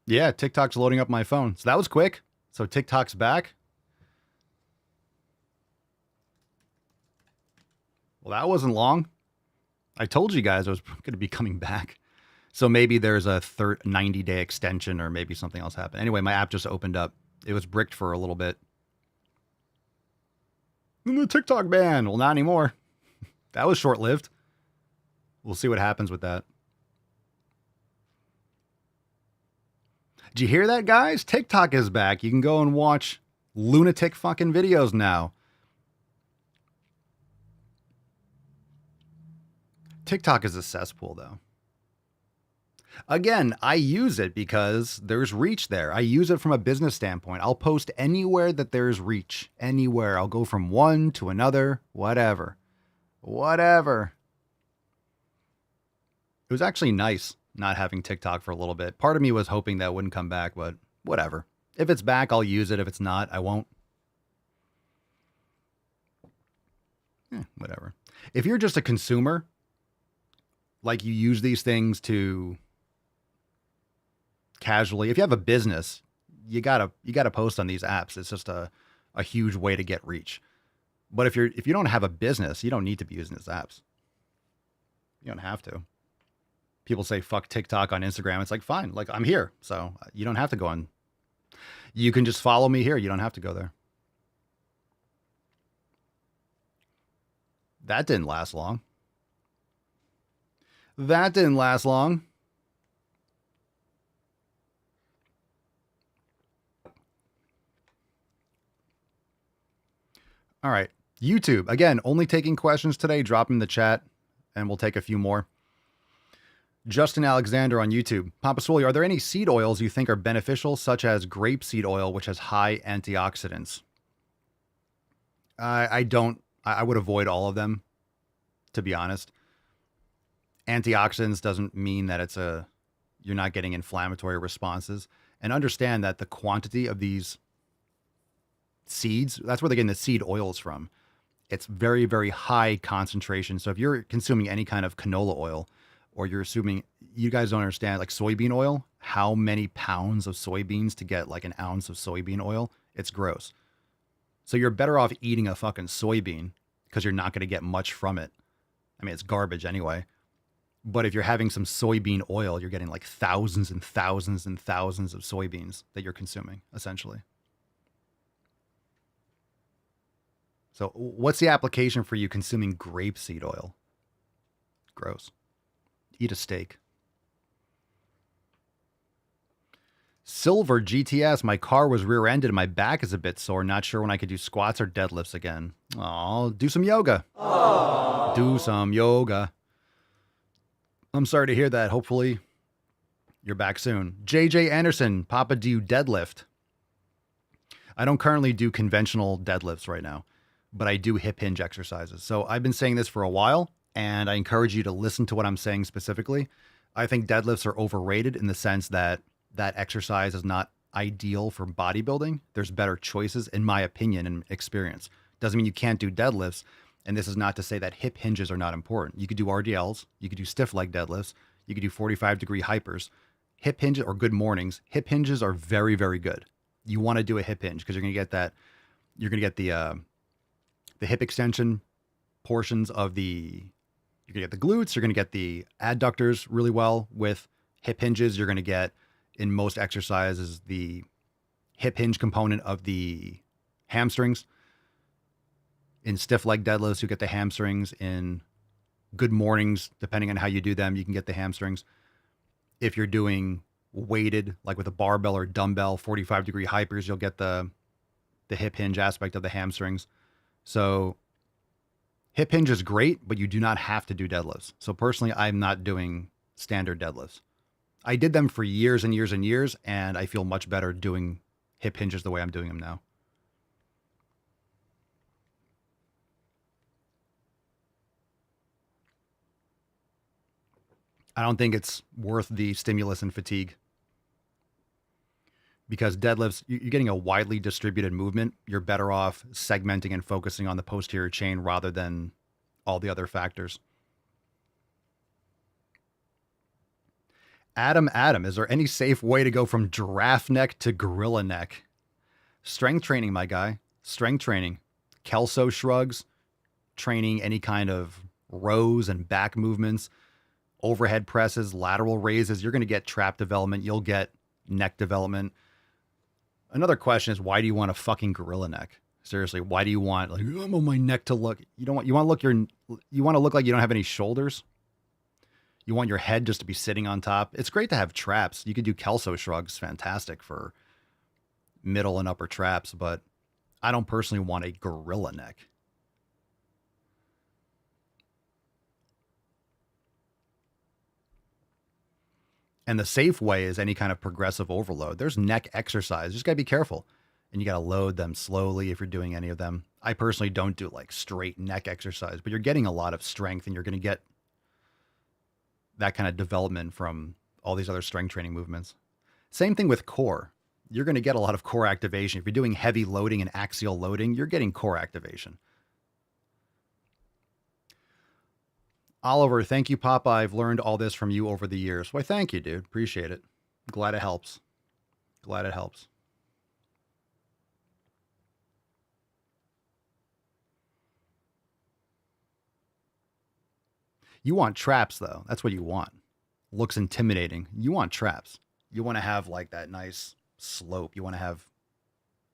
Yeah, TikTok's loading up my phone. So that was quick. So TikTok's back. Well, that wasn't long. I told you guys I was going to be coming back. So maybe there's a 90-day extension, or maybe something else happened. Anyway, my app just opened up. It was bricked for a little bit. And the TikTok ban. Well, not anymore. That was short-lived. We'll see what happens with that. Did you hear that, guys? TikTok is back. You can go and watch lunatic fucking videos now. TikTok is a cesspool, though. Again, I use it because there's reach there. I use it from a business standpoint. I'll post anywhere that there's reach. Anywhere. I'll go from one to another. Whatever. It was actually nice not having TikTok for a little bit. Part of me was hoping that wouldn't come back, but whatever. If it's back, I'll use it. If it's not, I won't. Whatever. If you're just a consumer, like you use these things to casually, if you have a business, you gotta post on these apps. It's just a huge way to get reach. But if you don't have a business, you don't need to be using these apps. You don't have to. People say fuck TikTok on Instagram. It's like, fine, like I'm here. So you don't have to go on. You can just follow me here. You don't have to go there. That didn't last long. All right. YouTube. Again, only taking questions today. Drop them in the chat and we'll take a few more. Justin Alexander on YouTube. Papa Swole, are there any seed oils you think are beneficial, such as grapeseed oil, which has high antioxidants? I would avoid all of them, to be honest. Antioxidants doesn't mean that you're not getting inflammatory responses. And understand that the quantity of these seeds, that's where they're getting the seed oils from. It's very, very high concentration. So if you're consuming any kind of canola oil, or you're assuming, you guys don't understand, like soybean oil, how many pounds of soybeans to get like an ounce of soybean oil? It's gross. So you're better off eating a fucking soybean because you're not going to get much from it. I mean, it's garbage anyway. But if you're having some soybean oil, you're getting like thousands and thousands and thousands of soybeans that you're consuming, essentially. So what's the application for you consuming grapeseed oil? Gross. Eat a steak. Silver GTS, my car was rear-ended and my back is a bit sore. Not sure when I could do squats or deadlifts again. Oh, do some yoga. Aww. Do some yoga. I'm sorry to hear that. Hopefully You're back soon. JJ Anderson, Papa, do you deadlift? I don't currently do conventional deadlifts right now, but I do hip hinge exercises. So I've been saying this for a while, and I encourage you to listen to what I'm saying specifically. I think deadlifts are overrated in the sense that that exercise is not ideal for bodybuilding. There's better choices, in my opinion and experience. Doesn't mean you can't do deadlifts. And this is not to say that hip hinges are not important. You could do RDLs, you could do stiff leg deadlifts, you could do 45-degree hypers. Hip hinges or good mornings. Hip hinges are very, very good. You want to do a hip hinge because you're going to get that. You're going to get the hip extension portions of the. You're going to get the glutes. You're going to get the adductors really well with hip hinges. You're going to get in most exercises the hip hinge component of the hamstrings. In stiff leg deadlifts, you get the hamstrings. In good mornings, depending on how you do them, you can get the hamstrings. If you're doing weighted, like with a barbell or dumbbell, 45-degree hypers, you'll get the hip hinge aspect of the hamstrings. So hip hinge is great, but you do not have to do deadlifts. So personally, I'm not doing standard deadlifts. I did them for years and years and years, and I feel much better doing hip hinges the way I'm doing them now. I don't think it's worth the stimulus and fatigue because deadlifts, you're getting a widely distributed movement. You're better off segmenting and focusing on the posterior chain rather than all the other factors. Adam, is there any safe way to go from giraffe neck to gorilla neck? Strength training, my guy. Strength training. Kelso shrugs, training any kind of rows and back movements, overhead presses, lateral raises. You're going to get trap development. You'll get neck development. Another question is, why do you want a fucking gorilla neck? Seriously, why do you want, like, I want my neck to look, you want to look like you don't have any shoulders? You want your head just to be sitting on top? It's great to have traps. You could do Kelso shrugs, fantastic for middle and upper traps, but I don't personally want a gorilla neck. And the safe way is any kind of progressive overload. There's neck exercise. You just got to be careful. And you got to load them slowly if you're doing any of them. I personally don't do like straight neck exercise, but you're getting a lot of strength and you're going to get that kind of development from all these other strength training movements. Same thing with core. You're going to get a lot of core activation. If you're doing heavy loading and axial loading, you're getting core activation. Oliver, thank you, Papa. I've learned all this from you over the years. Why, thank you, dude. Appreciate it. Glad it helps. Glad it helps. You want traps, though. That's what you want. Looks intimidating. You want traps. You want to have like that nice slope. You want to have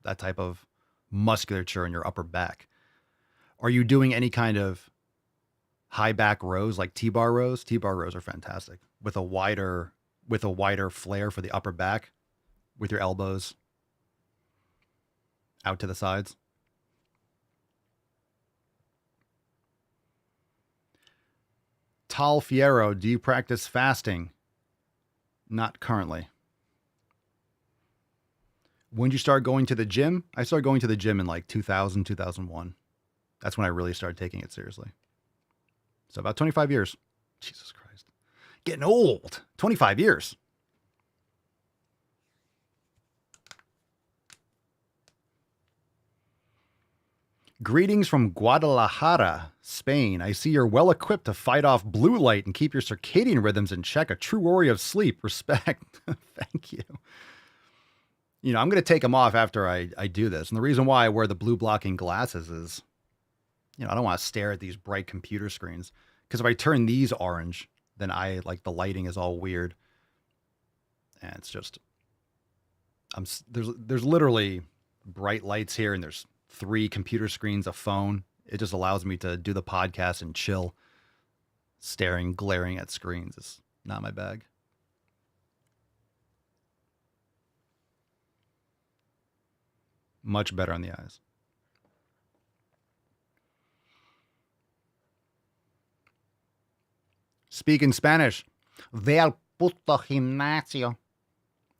that type of musculature in your upper back. Are you doing any kind of high back rows like T-bar rows? T-bar rows are fantastic with a wider flare for the upper back with your elbows out to the sides. Tal Fierro, do you practice fasting? Not currently. When did you start going to the gym? I started going to the gym in like 2000, 2001. That's when I really started taking it seriously. So about 25 years. Jesus Christ. Getting old. 25 years. Greetings from Guadalajara, Spain. I see you're well equipped to fight off blue light and keep your circadian rhythms in check. A true warrior of sleep. Respect. Thank you. You know, I'm going to take them off after I do this. And the reason why I wear the blue blocking glasses is, you know, I don't want to stare at these bright computer screens. Because if I turn these orange, then the lighting is all weird. And it's just, there's literally bright lights here and there's 3 computer screens, a phone. It just allows me to do the podcast and chill. Glaring at screens is not my bag. Much better on the eyes. Speak in Spanish. Ve al puto gimnasio.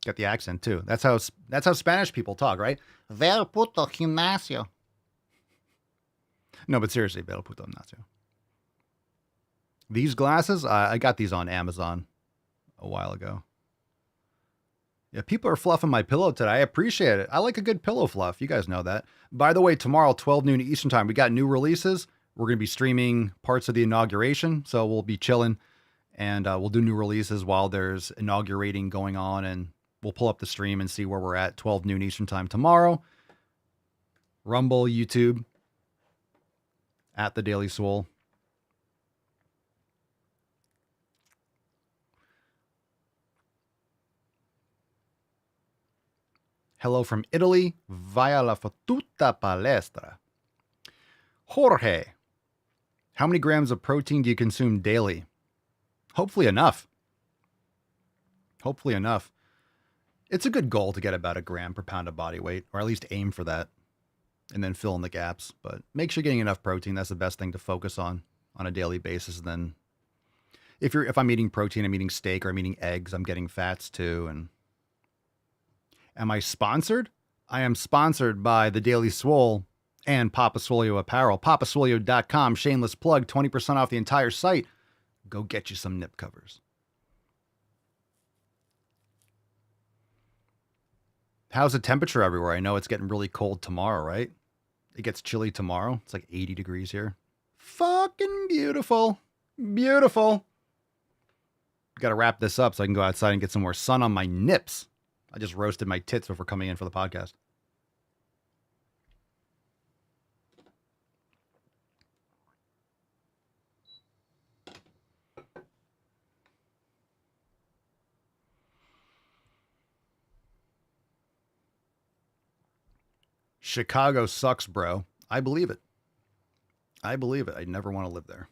Got the accent too. That's how Spanish people talk, right? Ver puto gimnasio. No, but seriously, ver puto gimnasio. These glasses, I got these on Amazon a while ago. Yeah, people are fluffing my pillow today. I appreciate it. I like a good pillow fluff. You guys know that. By the way, tomorrow, 12 noon Eastern time, we got new releases. We're going to be streaming parts of the inauguration, so we'll be chilling, and we'll do new releases while there's inaugurating going on, and we'll pull up the stream and see where we're at 12 noon Eastern time tomorrow. Rumble, YouTube, at The Daily Swole. Hello from Italy, via la fottuta palestra. Jorge, how many grams of protein do you consume daily? Hopefully enough. Hopefully enough. It's a good goal to get about a gram per pound of body weight, or at least aim for that, and then fill in the gaps. But make sure you're getting enough protein. That's the best thing to focus on a daily basis. And then if I'm eating protein, I'm eating steak, or I'm eating eggs, I'm getting fats too. And am I sponsored? I am sponsored by The Daily Swole and Papa Swolio Apparel. PapaSwolio.com, shameless plug, 20% off the entire site. Go get you some nip covers. How's the temperature everywhere? I know it's getting really cold tomorrow, right? It gets chilly tomorrow. It's like 80 degrees here. Fucking beautiful. Beautiful. Got to wrap this up so I can go outside and get some more sun on my nips. I just roasted my tits before coming in for the podcast. Chicago sucks, bro. I believe it. I believe it. I never want to live there.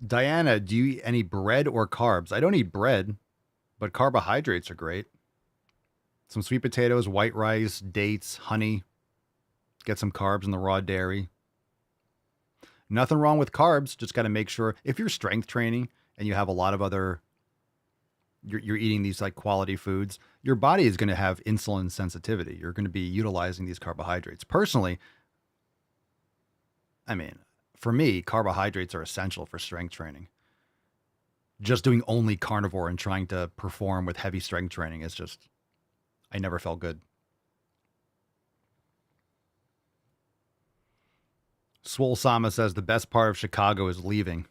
Diana, do you eat any bread or carbs? I don't eat bread, but carbohydrates are great. Some sweet potatoes, white rice, dates, honey. Get some carbs in the raw dairy. Nothing wrong with carbs. Just got to make sure if you're strength training and you have a lot of other, you're eating these like quality foods, your body is going to have insulin sensitivity. You're going to be utilizing these carbohydrates. Personally, I mean, for me, carbohydrates are essential for strength training. Just doing only carnivore and trying to perform with heavy strength training is just, I never felt good. Swole Sama says the best part of Chicago is leaving.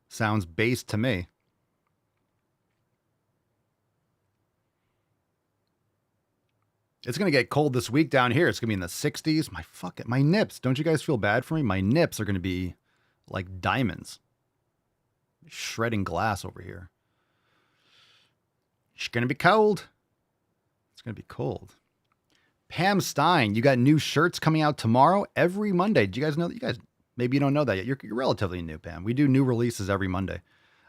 Sounds based to me. It's going to get cold this week down here. It's going to be in the 60s. My nips. Don't you guys feel bad for me? My nips are going to be like diamonds. Shredding glass over here. It's going to be cold. It's going to be cold. Pam Stein, you got new shirts coming out tomorrow every Monday. Do you guys know that? You guys, maybe you don't know that yet. You're relatively new, Pam. We do new releases every Monday.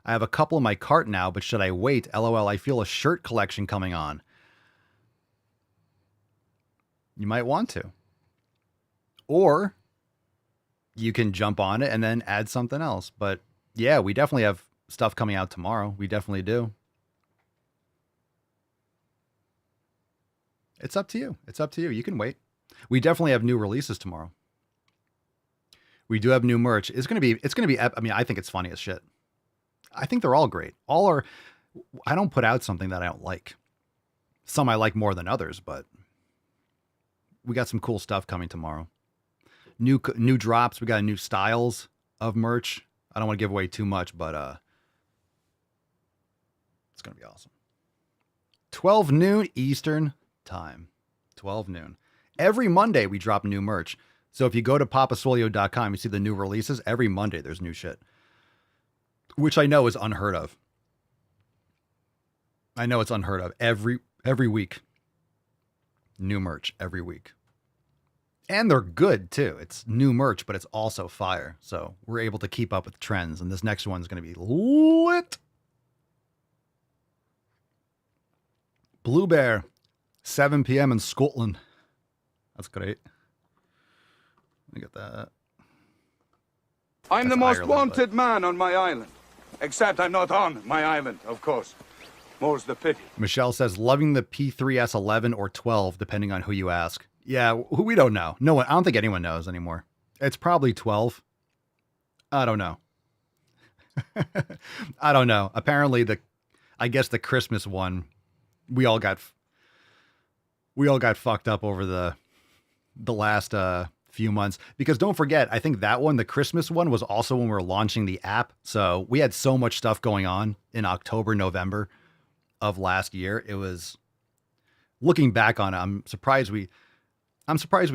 I have a couple in my cart now, but should I wait? LOL, I feel a shirt collection coming on. You might want to. Or you can jump on it and then add something else. But yeah, we definitely have stuff coming out tomorrow. We definitely do. It's up to you. It's up to you. You can wait. We definitely have new releases tomorrow. We do have new merch. It's going to be, I mean, I think it's funny as shit. I think they're all great. I don't put out something that I don't like. Some I like more than others, but we got some cool stuff coming tomorrow. New drops. We got new styles of merch. I don't want to give away too much, but it's going to be awesome. 12 noon Eastern time. 12 noon. Every Monday we drop new merch. So if you go to papaswolio.com, you see the new releases. Every Monday there's new shit. Which I know is unheard of. I know it's unheard of. Every week. New merch every week. And they're good too. It's new merch, but it's also fire. So we're able to keep up with trends. And this next one's going to be lit. Blue Bear. 7 p.m. in Scotland. That's great. Let me get that. I'm That's the most Ireland, wanted man on my island. Except I'm not on my island, of course. More's the pity. Michelle says, loving the P3S 11 or 12, depending on who you ask. Yeah, we don't know. No one. I don't think anyone knows anymore. It's probably 12. I don't know. I don't know. Apparently, I guess the Christmas one, we all got fucked up over the last few months, because don't forget, I think that one, the Christmas one, was also when we were launching the app. So we had so much stuff going on in October, November of last year. It was, looking back on it, I'm surprised we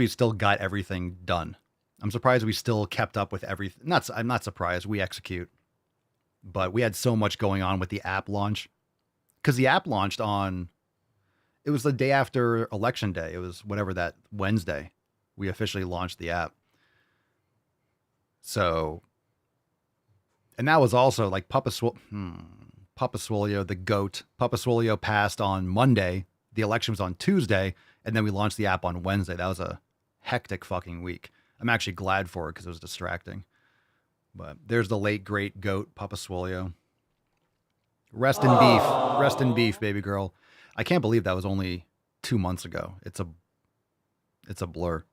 still got everything done. I'm surprised we still kept up with everything. I'm not surprised. We execute. But we had so much going on with the app launch, because the app launched it was the day after election day. It was whatever, that Wednesday we officially launched the app. So, and that was also like Papa Swolio, the GOAT. Papa Swolio passed on Monday. The election was on Tuesday, and then we launched the app on Wednesday. That was a hectic fucking week. I'm actually glad for it because it was distracting. But there's the late, great GOAT, Papa Swolio. Rest in beef. Rest in beef, baby girl. I can't believe that was only 2 months ago. It's a blur.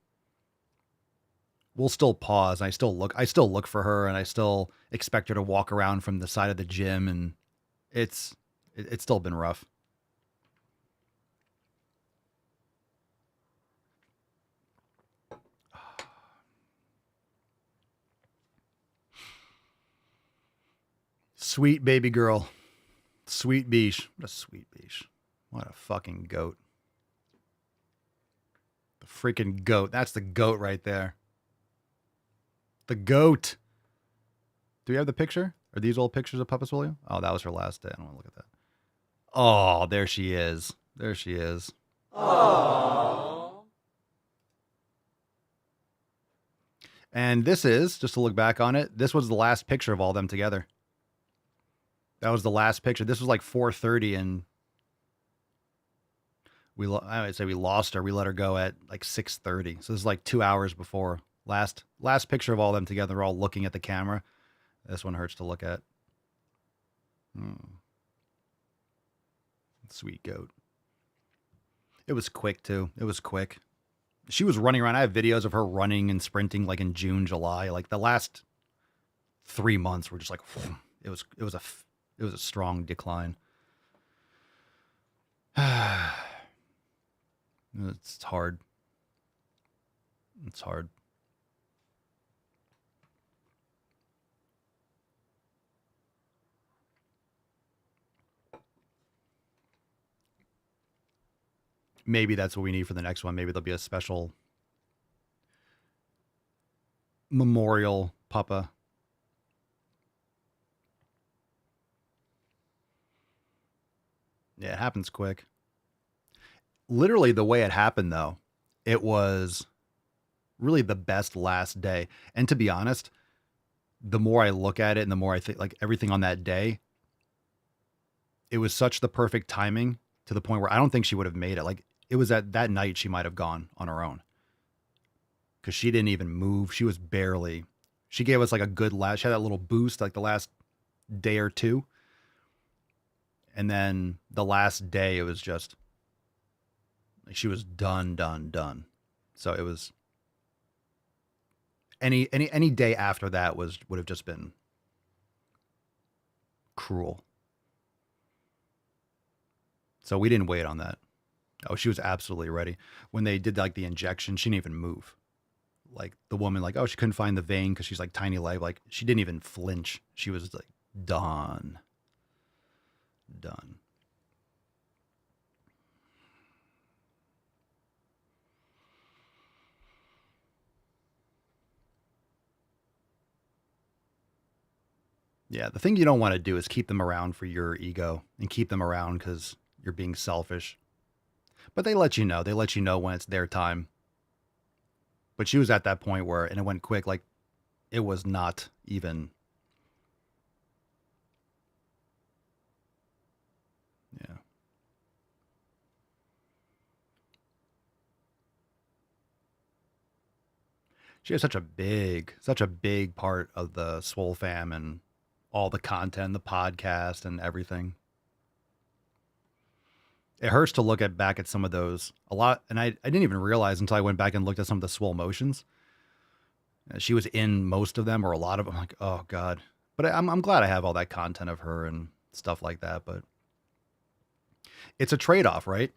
We'll still pause. I still look for her, and I still expect her to walk around from the side of the gym, and it's still been rough. Sweet baby girl. Sweet beesh. What a sweet beesh. What a fucking goat. The freaking goat. That's the goat right there. The goat. Do we have the picture? Are these old pictures of Papa Swolio? Oh, that was her last day. I don't want to look at that. Oh, there she is. There she is. Aww. And this is, just to look back on it, this was the last picture of all them together. That was the last picture. This was like 4:30, and I would say we lost her. We let her go at like 6:30. So this is like 2 hours before. Last picture of all them together, all looking at the camera. This one hurts to look at. Sweet goat. It was quick too. It was quick. She was running around. I have videos of her running and sprinting like in June, July. Like the last 3 months were just like, it was a strong decline. It's hard. It's hard. Maybe that's what we need for the next one. Maybe there'll be a special memorial Papa. Yeah, it happens quick. Literally the way it happened, though, it was really the best last day. And to be honest, the more I look at it and the more I think, like, everything on that day, it was such the perfect timing to the point where I don't think she would have made it. Like, it was at that night she might have gone on her own, because she didn't even move. She gave us like a good last, she had that little boost like the last day or two. And then the last day, it was just like she was done. So it was any day after that would have just been cruel. So we didn't wait on that. Oh, she was absolutely ready. When they did like the injection, she didn't even move. Like the woman, like, oh, she couldn't find the vein because she's like tiny leg. Like she didn't even flinch. She was like done. Yeah, the thing you don't want to do is keep them around for your ego and keep them around because you're being selfish. But they let you know. They let you know when it's their time. But she was at that point where, and it went quick, like it was not even. Yeah. She has such a big part of the Swole fam and all the content, the podcast, and everything. It hurts to look at back at some of those a lot, and I didn't even realize until I went back and looked at some of the Swole motions. She was in most of them or a lot of them. I'm like, oh god. But I'm glad I have all that content of her and stuff like that. But it's a trade off, right?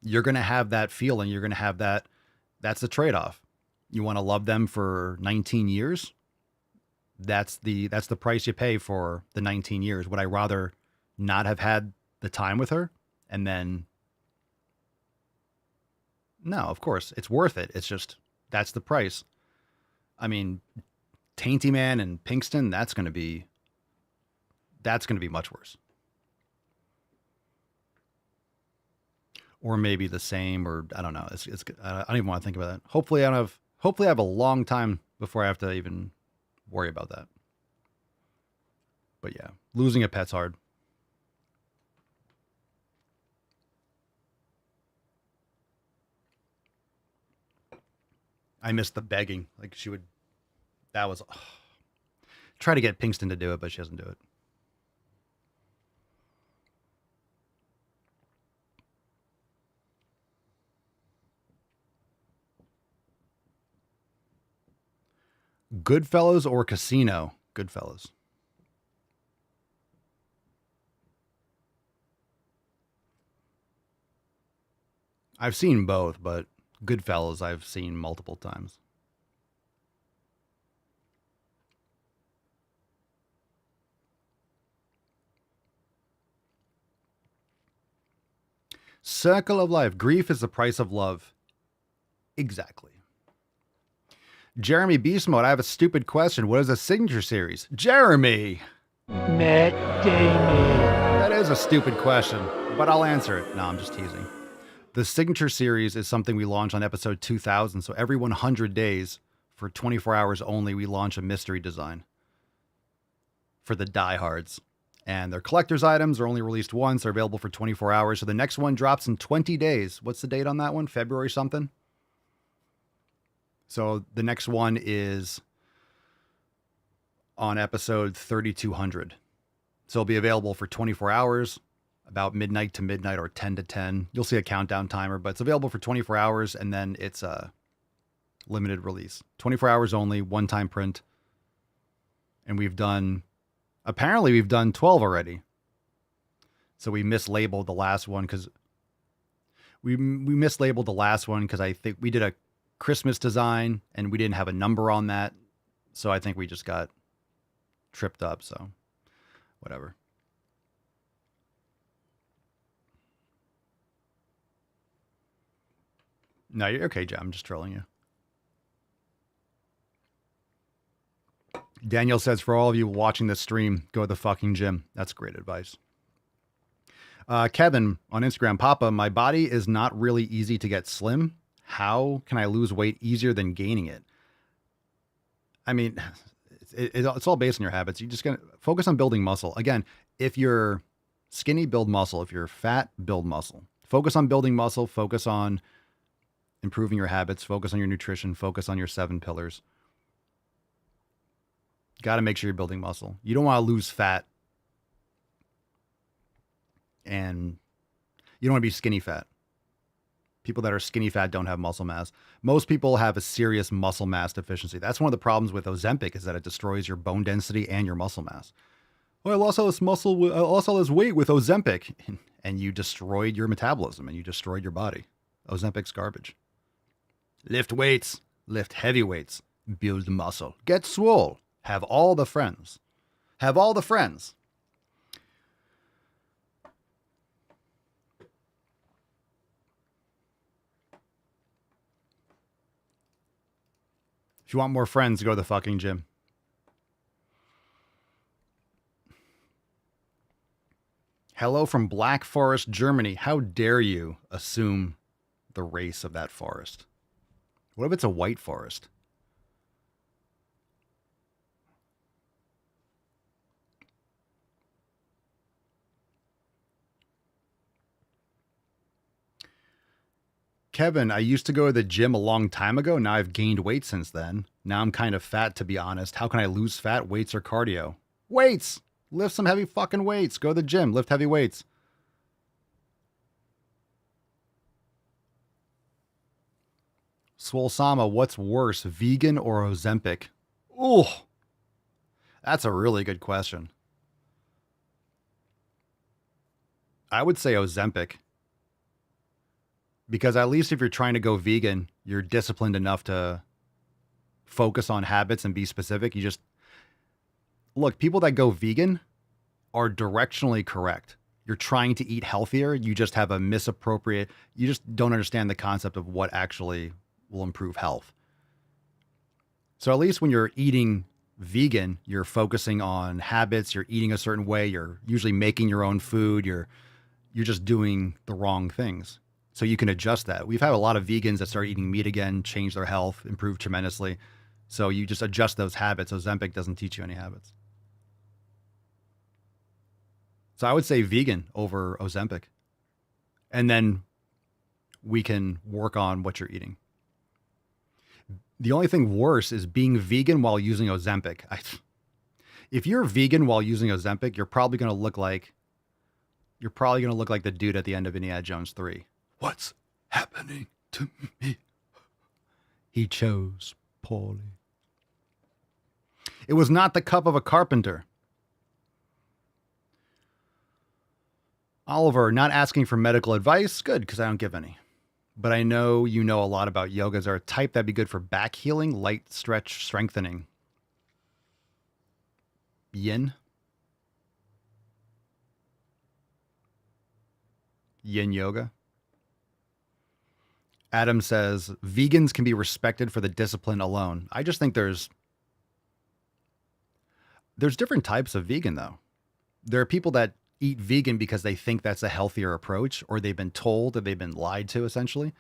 You're gonna have that feeling. You're gonna have that. That's the trade off. You want to love them for 19 years. That's the price you pay for the 19 years. Would I rather not have had the time with her and then? No, of course it's worth it. It's just that's the price. I mean, Tainty Man and Pinkston, that's going to be much worse. Or maybe the same, or I don't know. It's I don't even want to think about that. Hopefully I have a long time before I have to even worry about that. But yeah, losing a pet's hard. I missed the begging. Like she would, that was, try to get Pinkston to do it, but she doesn't do it. Goodfellas or Casino? Goodfellas. I've seen both, but Goodfellas I've seen multiple times. Circle of life. Grief is the price of love. Exactly. Jeremy Beast Mode, I have a stupid question. What is a signature series? Jeremy! Matt Damon. That is a stupid question, but I'll answer it. No, I'm just teasing. The signature series is something we launch on episode 2000. So every 100 days for 24 hours only, we launch a mystery design for the diehards. And they're collector's items. They're only released once. They're available for 24 hours. So the next one drops in 20 days. What's the date on that one? February something? So the next one is on episode 3200. So it'll be available for 24 hours, about midnight to midnight or 10 to 10. You'll see a countdown timer, but it's available for 24 hours and then it's a limited release. 24 hours only, one-time print. And apparently we've done 12 already. So we mislabeled the last one because I think we did a Christmas design and we didn't have a number on that. So I think we just got tripped up. So whatever. No, you're okay, Jim. I'm just trolling you. Daniel says, for all of you watching this stream, go to the fucking gym. That's great advice. Kevin on Instagram, Papa, my body is not really easy to get slim. How can I lose weight easier than gaining it? I mean, it's all based on your habits. You just got to focus on building muscle. Again, if you're skinny, build muscle. If you're fat, build muscle. Focus on building muscle. Focus on improving your habits. Focus on your nutrition. Focus on your 7 pillars. Got to make sure you're building muscle. You don't want to lose fat. And you don't want to be skinny fat. People that are skinny fat don't have muscle mass. Most people have a serious muscle mass deficiency. That's one of the problems with Ozempic is that it destroys your bone density and your muscle mass. Well, I lost all this muscle, I lost all this weight with Ozempic. And you destroyed your metabolism and you destroyed your body. Ozempic's garbage. Lift weights, lift heavy weights, build muscle, get swole, have all the friends. Have all the friends. If you want more friends, go to the fucking gym. Hello from Black Forest, Germany. How dare you assume the race of that forest? What if it's a white forest? Kevin, I used to go to the gym a long time ago. Now I've gained weight since then. Now I'm kind of fat, to be honest. How can I lose fat? Weights or cardio? Weights! Lift some heavy fucking weights. Go to the gym. Lift heavy weights. Swole Sama, what's worse, vegan or Ozempic? Oh, that's a really good question. I would say Ozempic. Because at least if you're trying to go vegan, you're disciplined enough to focus on habits and be specific. You just look, people that go vegan are directionally correct. You're trying to eat healthier. You just have a misappropriate, you just don't understand the concept of what actually will improve health. So at least when you're eating vegan, you're focusing on habits, you're eating a certain way, you're usually making your own food, you're just doing the wrong things. So you can adjust that. We've had a lot of vegans that start eating meat again, change their health, improve tremendously. So you just adjust those habits. Ozempic doesn't teach you any habits. So I would say vegan over Ozempic. And then we can work on what you're eating. The only thing worse is being vegan while using Ozempic. If you're vegan while using Ozempic, you're probably going to look like the dude at the end of Indiana Jones 3. What's happening to me? He chose poorly. It was not the cup of a carpenter. Oliver, not asking for medical advice. Good, because I don't give any. But I know you know a lot about yoga. Is there a type that'd be good for back healing, light stretch strengthening? Yin? Yin yoga? Adam says, vegans can be respected for the discipline alone. I just think there's different types of vegan, though. There are people that eat vegan because they think that's a healthier approach, or they've been told, or they've been lied to, essentially.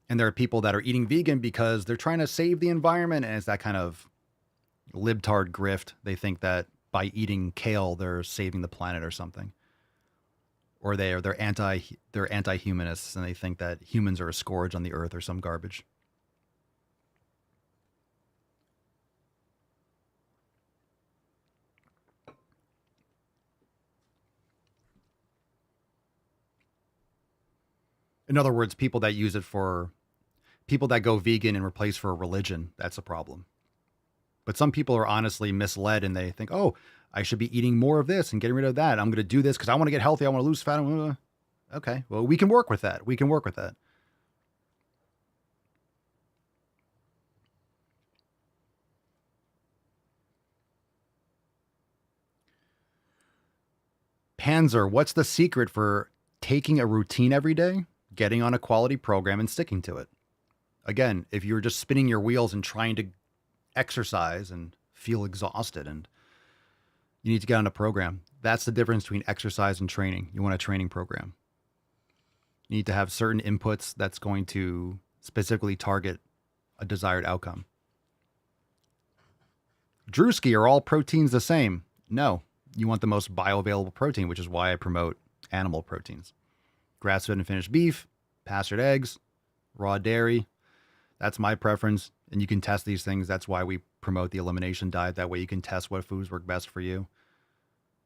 And there are people that are eating vegan because they're trying to save the environment, and it's that kind of libtard grift. They think that by eating kale, they're saving the planet or something. Or they're anti-humanists, and they think that humans are a scourge on the earth or some garbage. In other words, people that go vegan and replace for a religion, that's a problem. But some people are honestly misled, and they think, oh, I should be eating more of this and getting rid of that. I'm going to do this because I want to get healthy. I want to lose fat. Okay, well, we can work with that. Panzer, what's the secret for taking a routine every day, getting on a quality program, and sticking to it? Again, if you're just spinning your wheels and trying to exercise and feel exhausted, and you need to get on a program. That's the difference between exercise and training. You want a training program. You need to have certain inputs that's going to specifically target a desired outcome. Drewski, are all proteins the same? No. You want the most bioavailable protein, which is why I promote animal proteins. Grass-fed and finished beef, pastured eggs, raw dairy. That's my preference. And you can test these things. That's why we promote the elimination diet. That way you can test what foods work best for you.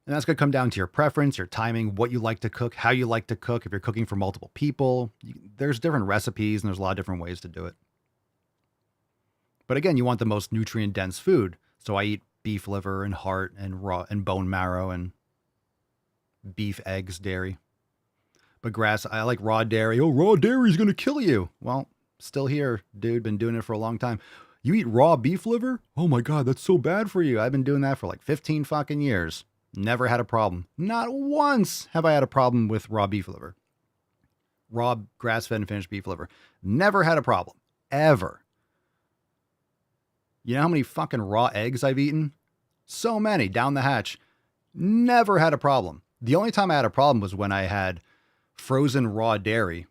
And that's going to come down to your preference, your timing, what you like to cook, how you like to cook. If you're cooking for multiple people, there's different recipes and there's a lot of different ways to do it. But again, you want the most nutrient dense food. So I eat beef liver and heart and raw and bone marrow and beef, eggs, dairy. But I like raw dairy. Oh, raw dairy is going to kill you. Well, still here, dude. Been doing it for a long time. You eat raw beef liver? Oh my God, that's so bad for you. I've been doing that for like 15 fucking years. Never had a problem. Not once have I had a problem with raw beef liver. Raw grass-fed and finished beef liver. Never had a problem. Ever. You know how many fucking raw eggs I've eaten? So many, down the hatch. Never had a problem. The only time I had a problem was when I had frozen raw dairy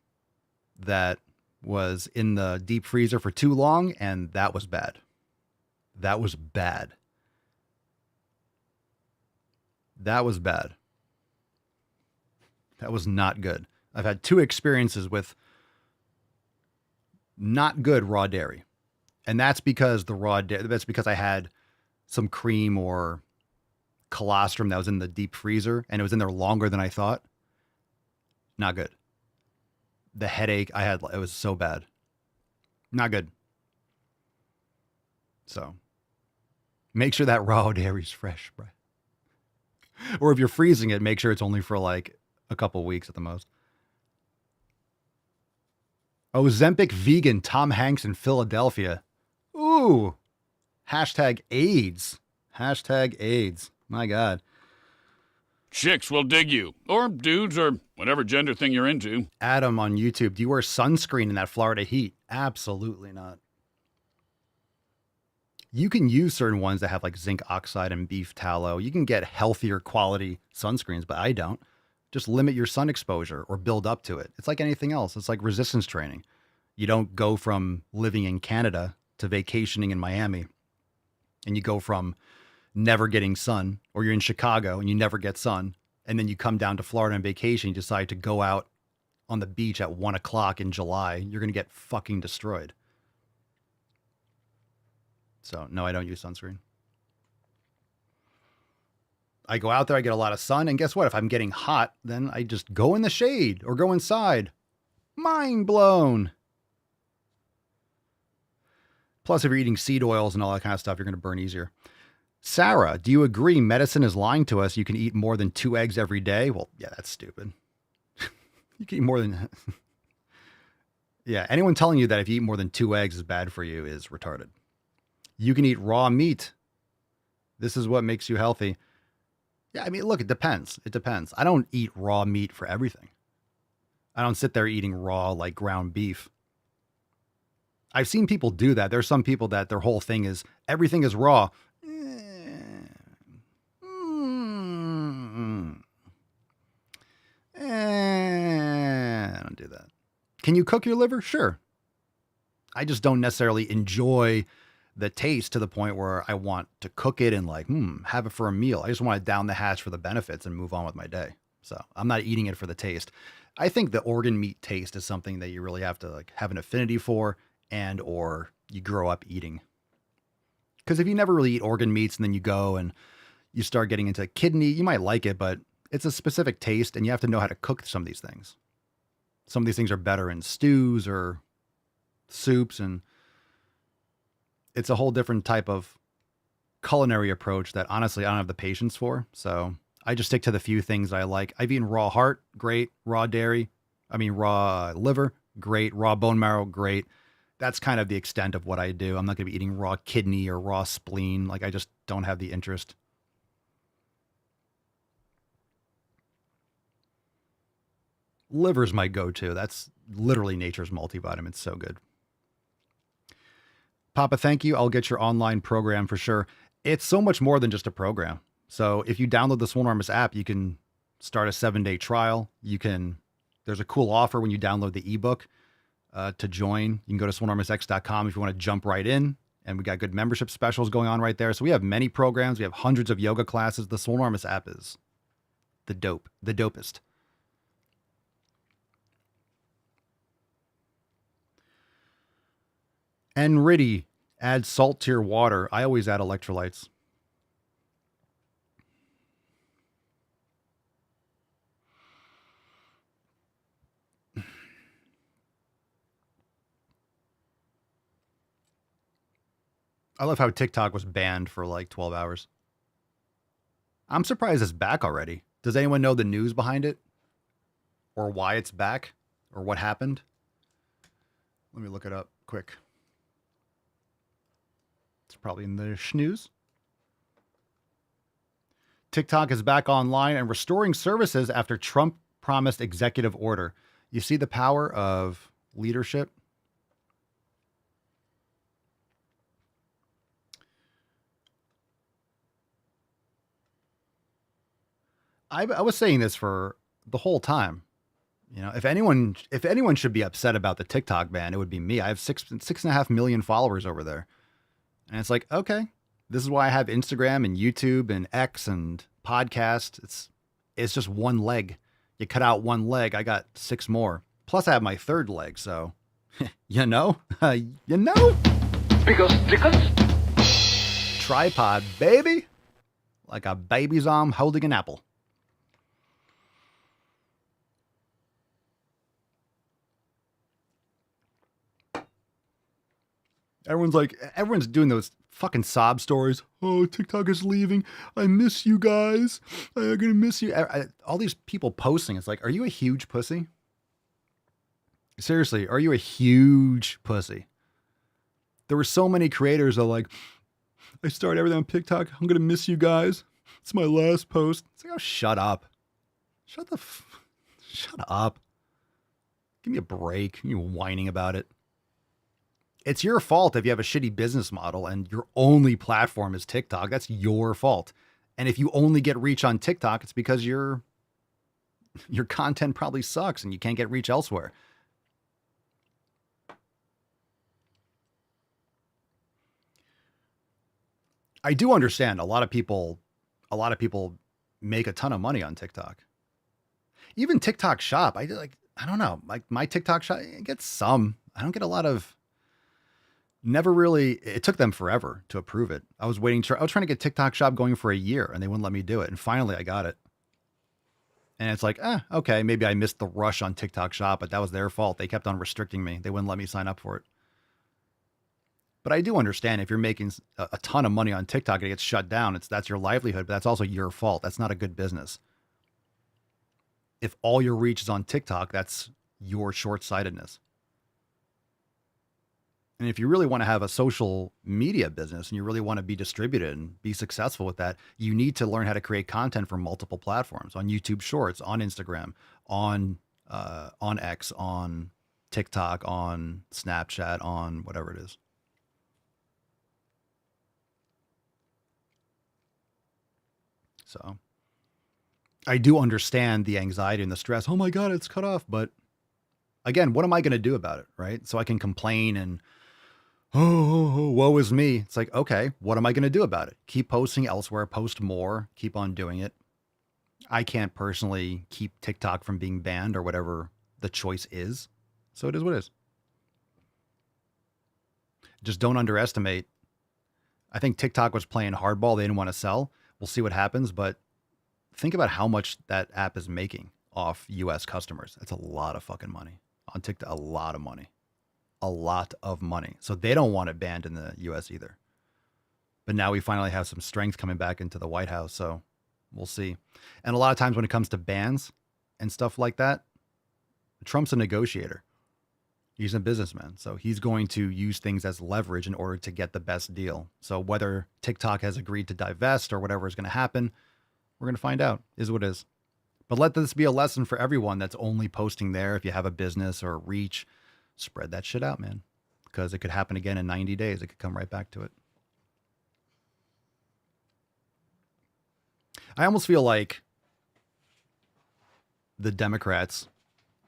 that was in the deep freezer for too long, and that was bad. That was bad. That was bad. That was not good. I've had 2 experiences with Not good raw dairy. And that's because that's because I had some cream or colostrum that was in the deep freezer and it was in there longer than I thought. Not good. The headache I had, it was so bad. Not good. So make sure that raw dairy's fresh, bro. Or if you're freezing it, make sure it's only for like a couple weeks at the most. Ozempic vegan Tom Hanks in Philadelphia. Ooh. Hashtag AIDS. Hashtag AIDS. My God. Chicks will dig you. Or dudes, or whatever gender thing you're into. Adam on YouTube. Do you wear sunscreen in that Florida heat? Absolutely not. You can use certain ones that have like zinc oxide and beef tallow. You can get healthier quality sunscreens, but I don't. Just limit your sun exposure or build up to it. It's like anything else. It's like resistance training. You don't go from living in Canada to vacationing in Miami, and you go from never getting sun, or you're in Chicago and you never get sun, and then you come down to Florida on vacation, you decide to go out on the beach at 1 o'clock in July. You're going to get fucking destroyed. So no, I don't use sunscreen. I go out there, I get a lot of sun, and guess what? If I'm getting hot, then I just go in the shade or go inside. Mind blown. Plus, if you're eating seed oils and all that kind of stuff, you're going to burn easier. Sarah, do you agree medicine is lying to us? You can eat more than 2 eggs every day? Well, yeah, that's stupid. You can eat more than... Yeah, anyone telling you that if you eat more than 2 eggs is bad for you is retarded. You can eat raw meat. This is what makes you healthy. Yeah, I mean, look, it depends. It depends. I don't eat raw meat for everything. I don't sit there eating raw, like ground beef. I've seen people do that. There's some people that their whole thing is everything is raw. I don't do that. Can you cook your liver? Sure. I just don't necessarily enjoy the taste to the point where I want to cook it and like, have it for a meal. I just want to down the hatch for the benefits and move on with my day. So I'm not eating it for the taste. I think the organ meat taste is something that you really have to like have an affinity for and or you grow up eating. Because if you never really eat organ meats and then you go and you start getting into kidney, you might like it, but it's a specific taste and you have to know how to cook some of these things. Some of these things are better in stews or soups, and it's a whole different type of culinary approach that honestly I don't have the patience for. So I just stick to the few things I like. I've eaten raw heart, great. Raw raw liver, great. Raw bone marrow, great. That's kind of the extent of what I do. I'm not going to be eating raw kidney or raw spleen. Like I just don't have the interest. Liver's my go-to. That's literally nature's multivitamin. It's so good. Papa, thank you. I'll get your online program for sure. It's so much more than just a program. So if you download the Swole app, you can start a 7-day trial. There's a cool offer when you download the ebook to join. You can go to swolenormousx.com if you want to jump right in. And we got good membership specials going on right there. So we have many programs. We have hundreds of yoga classes. The Swole app is the dopest. Enritti, add salt to your water. I always add electrolytes. I love how TikTok was banned for like 12 hours. I'm surprised it's back already. Does anyone know the news behind it? Or why it's back? Or what happened? Let me look it up quick. It's probably in the schnews. TikTok is back online and restoring services after Trump promised executive order. You see the power of leadership? I was saying this for the whole time. You know, if anyone should be upset about the TikTok ban, it would be me. I have 6.5 million followers over there. And it's like, okay, this is why I have Instagram and YouTube and X and podcast. It's just one leg. You cut out one leg, I got 6 more. Plus I have my third leg. So You know? You know? Because stickers? Tripod, baby. Like a baby's arm holding an apple. Everyone's doing those fucking sob stories. Oh, TikTok is leaving. I miss you guys. I'm gonna miss you. All these people posting. It's like, are you a huge pussy? Seriously, are you a huge pussy? There were so many creators that are like, I start everything on TikTok. I'm gonna miss you guys. It's my last post. It's like, oh, shut up. Shut up. Give me a break. You're whining about it. It's your fault if you have a shitty business model and your only platform is TikTok. That's your fault. And if you only get reach on TikTok, it's because your content probably sucks and you can't get reach elsewhere. I do understand a lot of people make a ton of money on TikTok. Even TikTok Shop, I don't know, like my TikTok Shop, I get some. I don't get a lot of. Never really. It took them forever to approve it. I was trying to get TikTok Shop going for a year, and they wouldn't let me do it. And finally, I got it. And it's like, okay, maybe I missed the rush on TikTok Shop, but that was their fault. They kept on restricting me. They wouldn't let me sign up for it. But I do understand if you're making a ton of money on TikTok and it gets shut down, that's your livelihood, but that's also your fault. That's not a good business. If all your reach is on TikTok, that's your short-sightedness. And if you really want to have a social media business and you really want to be distributed and be successful with that, you need to learn how to create content for multiple platforms, on YouTube Shorts, on Instagram, on X, on TikTok, on Snapchat, on whatever it is. So I do understand the anxiety and the stress. Oh my God, it's cut off. But again, what am I going to do about it? Right. So I can complain and, woe is me. It's like, okay, what am I going to do about it? Keep posting elsewhere, post more, keep on doing it. I can't personally keep TikTok from being banned or whatever the choice is. So it is what it is. Just don't underestimate. I think TikTok was playing hardball. They didn't want to sell. We'll see what happens, but think about how much that app is making off US customers. That's a lot of fucking money on TikTok. A lot of money. So they don't want it banned in the US either. But now we finally have some strength coming back into the White House. So we'll see. And a lot of times when it comes to bans and stuff like that, Trump's a negotiator. He's a businessman. So he's going to use things as leverage in order to get the best deal. So whether TikTok has agreed to divest or whatever is going to happen, we're going to find out, is what it is. But let this be a lesson for everyone that's only posting there. If you have a business or reach, spread that shit out, man. Because it could happen again in 90 days. It could come right back to it. I almost feel like the Democrats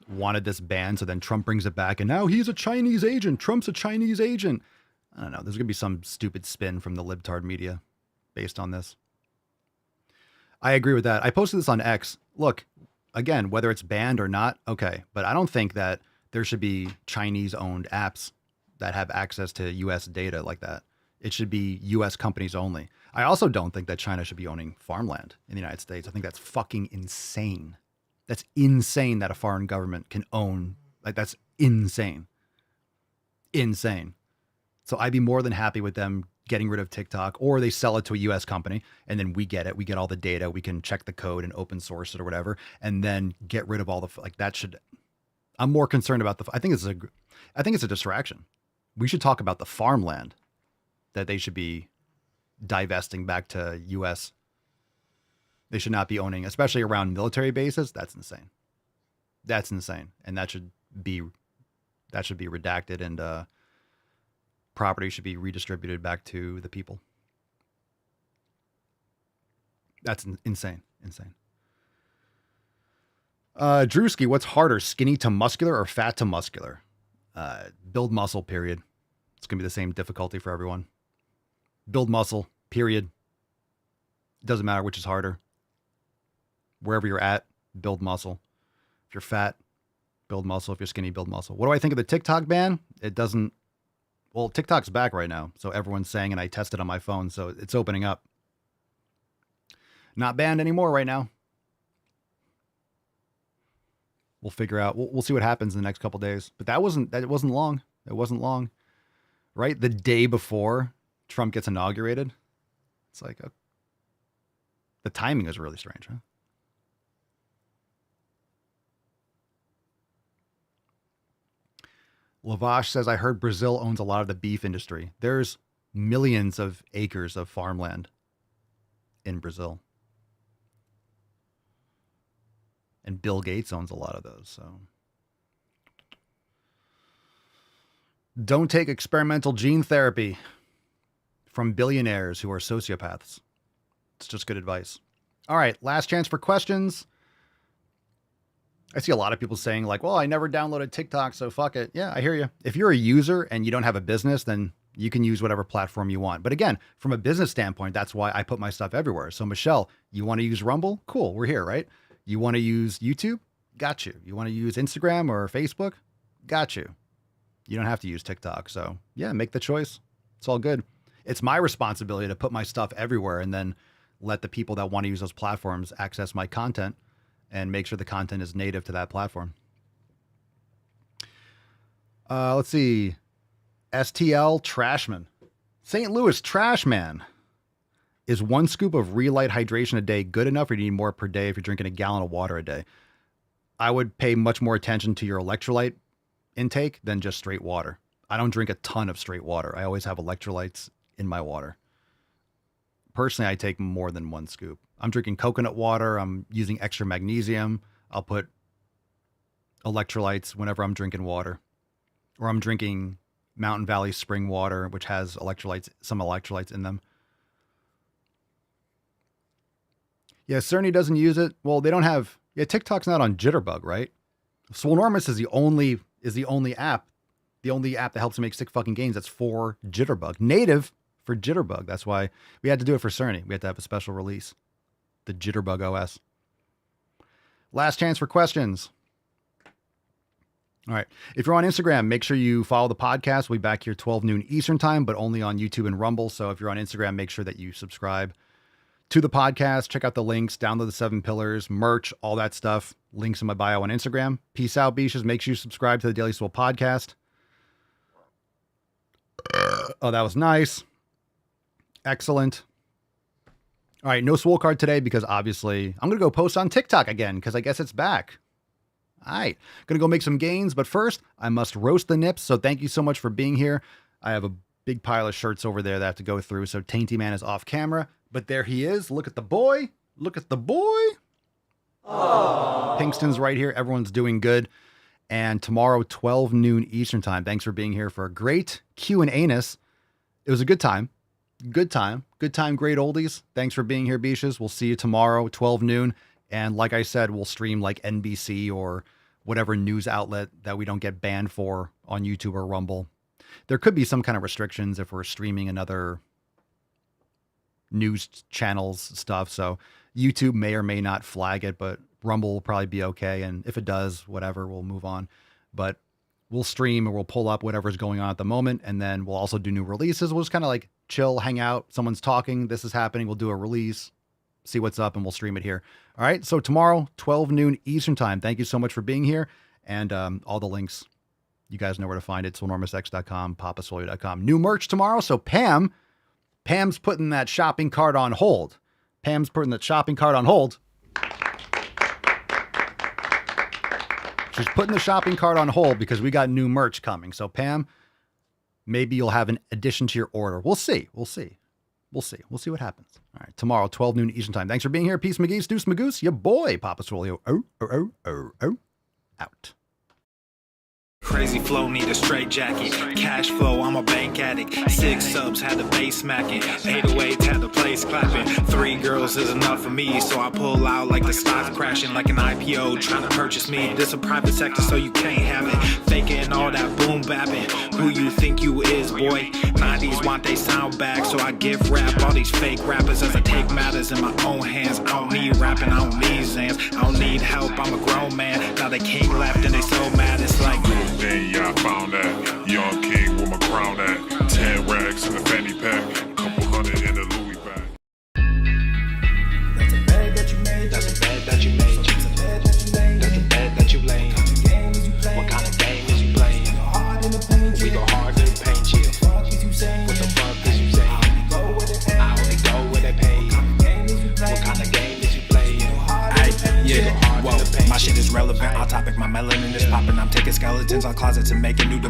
wanted this ban, so then Trump brings it back, and now he's a Chinese agent. Trump's a Chinese agent. I don't know. There's going to be some stupid spin from the libtard media based on this. I agree with that. I posted this on X. Look, again, whether it's banned or not, okay. But I don't think that there should be Chinese-owned apps that have access to U.S. data like that. It should be U.S. companies only. I also don't think that China should be owning farmland in the United States. I think that's fucking insane. That's insane that a foreign government can own. Like, that's insane. Insane. So I'd be more than happy with them getting rid of TikTok, or they sell it to a US company and then we get it. We get all the data. We can check the code and open source it or whatever, and then get rid of all the, like, that should, I'm more concerned about I think it's a distraction. We should talk about the farmland that they should be divesting back to US. They should not be owning, especially around military bases. That's insane. That's insane. And that should be redacted, and property should be redistributed back to the people. That's insane. Insane. Drewski, what's harder, skinny to muscular or fat to muscular? Build muscle, period. It's going to be the same difficulty for everyone. Build muscle, period. Doesn't matter which is harder. Wherever you're at, build muscle. If you're fat, Build muscle. If you're skinny, build muscle. What do I think of the TikTok ban? It doesn't. Well, TikTok's back right now, so everyone's saying, and I tested on my phone, so it's opening up. Not banned anymore right now. We'll figure out. We'll see what happens in the next couple days. But it wasn't long. It wasn't long, right? The day before Trump gets inaugurated. It's like the timing is really strange, huh? Lavash says, I heard Brazil owns a lot of the beef industry. There's millions of acres of farmland in Brazil. And Bill Gates owns a lot of those, so. Don't take experimental gene therapy from billionaires who are sociopaths. It's just good advice. All right, last chance for questions. I see a lot of people saying like, well, I never downloaded TikTok, so fuck it. Yeah, I hear you. If you're a user and you don't have a business, then you can use whatever platform you want. But again, from a business standpoint, that's why I put my stuff everywhere. So Michelle, you want to use Rumble? Cool, we're here, right? You want to use YouTube? Got you. You want to use Instagram or Facebook? Got you. You don't have to use TikTok. So yeah, make the choice. It's all good. It's my responsibility to put my stuff everywhere and then let the people that want to use those platforms access my content and make sure the content is native to that platform. Let's see. STL Trashman. St. Louis Trashman. Is 1 scoop of Relight hydration a day good enough, or do you need more per day if you're drinking a gallon of water a day? I would pay much more attention to your electrolyte intake than just straight water. I don't drink a ton of straight water. I always have electrolytes in my water. Personally, I take more than 1 scoop. I'm drinking coconut water. I'm using extra magnesium. I'll put electrolytes whenever I'm drinking water. Or I'm drinking Mountain Valley spring water, which has electrolytes, some electrolytes in them. Yeah, Cerny doesn't use it. Well, they don't have. Yeah, TikTok's not on Jitterbug, right? Swolenormous is the only app, that helps make sick fucking gains. That's for Jitterbug, native for Jitterbug. That's why we had to do it for Cerny. We had to have a special release, the Jitterbug OS. Last chance for questions. All right. If you're on Instagram, make sure you follow the podcast. We'll be back here 12 noon Eastern time, but only on YouTube and Rumble. So if you're on Instagram, make sure that you subscribe to the podcast. Check out the links, download the 7 pillars, merch, all that stuff. Links in my bio on Instagram. Peace out, Beaches. Make sure you subscribe to the Daily Swole podcast. Oh, that was nice. Excellent. All right, no Swole card today because obviously I'm going to go post on TikTok again because I guess it's back. All right, going to go make some gains, but first I must roast the nips. So thank you so much for being here. I have a big pile of shirts over there that I have to go through. So Tainty Man is off camera. But there he is. Look at the boy. Look at the boy. Aww. Pinkston's right here. Everyone's doing good. And tomorrow, 12 noon Eastern time. Thanks for being here for a great Q&A-ness. It was a good time. Good time. Good time, great oldies. Thanks for being here, Beaches. We'll see you tomorrow, 12 noon. And like I said, we'll stream like NBC or whatever news outlet that we don't get banned for on YouTube or Rumble. There could be some kind of restrictions if we're streaming another news channels stuff. So YouTube may or may not flag it, but Rumble will probably be okay. And if it does, whatever, we'll move on. But we'll stream and we'll pull up whatever's going on at the moment. And then we'll also do new releases. We'll just kind of like chill, hang out. Someone's talking. This is happening. We'll do a release, see what's up, and we'll stream it here. All right. So tomorrow, 12 noon Eastern time. Thank you so much for being here. And all the links, you guys know where to find it. SwoleNormousX.com, papaswole.com. New merch tomorrow. So Pam's putting that shopping cart on hold. Pam's putting that shopping cart on hold. She's putting the shopping cart on hold because we got new merch coming. So Pam, maybe you'll have an addition to your order. We'll see. We'll see. We'll see. We'll see what happens. All right. Tomorrow, 12 noon Eastern time. Thanks for being here. Peace, McGee's, Deuce, Magoose, your boy, Papa Swole. Out. Crazy flow, need a straight jacket. Cash flow, I'm a bank addict. 6 subs, had the bass smacking. 808s, had the place clapping. 3 girls is enough for me, so I pull out like the stocks crashing. Like an IPO, trying to purchase me. This a private sector, so you can't have it. Faking all that boom bapping. Who you think you is, boy? 90s want they sound back, so I give rap all these fake rappers as I take matters in my own hands. I don't need rapping, I don't need Zans, I don't need help, I'm a grown man. Now they king left and they so mad, it's like then yeah, I found that young king with my crown at 10 racks in the fanny pack, couple hundred in the Louis bag. that's a bed that you made, that's a bed that you made, that's a bed that you laid, that's a bed that you laid. What kind of game is you playing? We go hard in the paint, chill. What the fuck is you saying? I only go where they pay. What kind of game is you playing? Yeah, whoa, my shit is relevant. On topic, my melanin is popping. I'm taking skeletons on closets and making new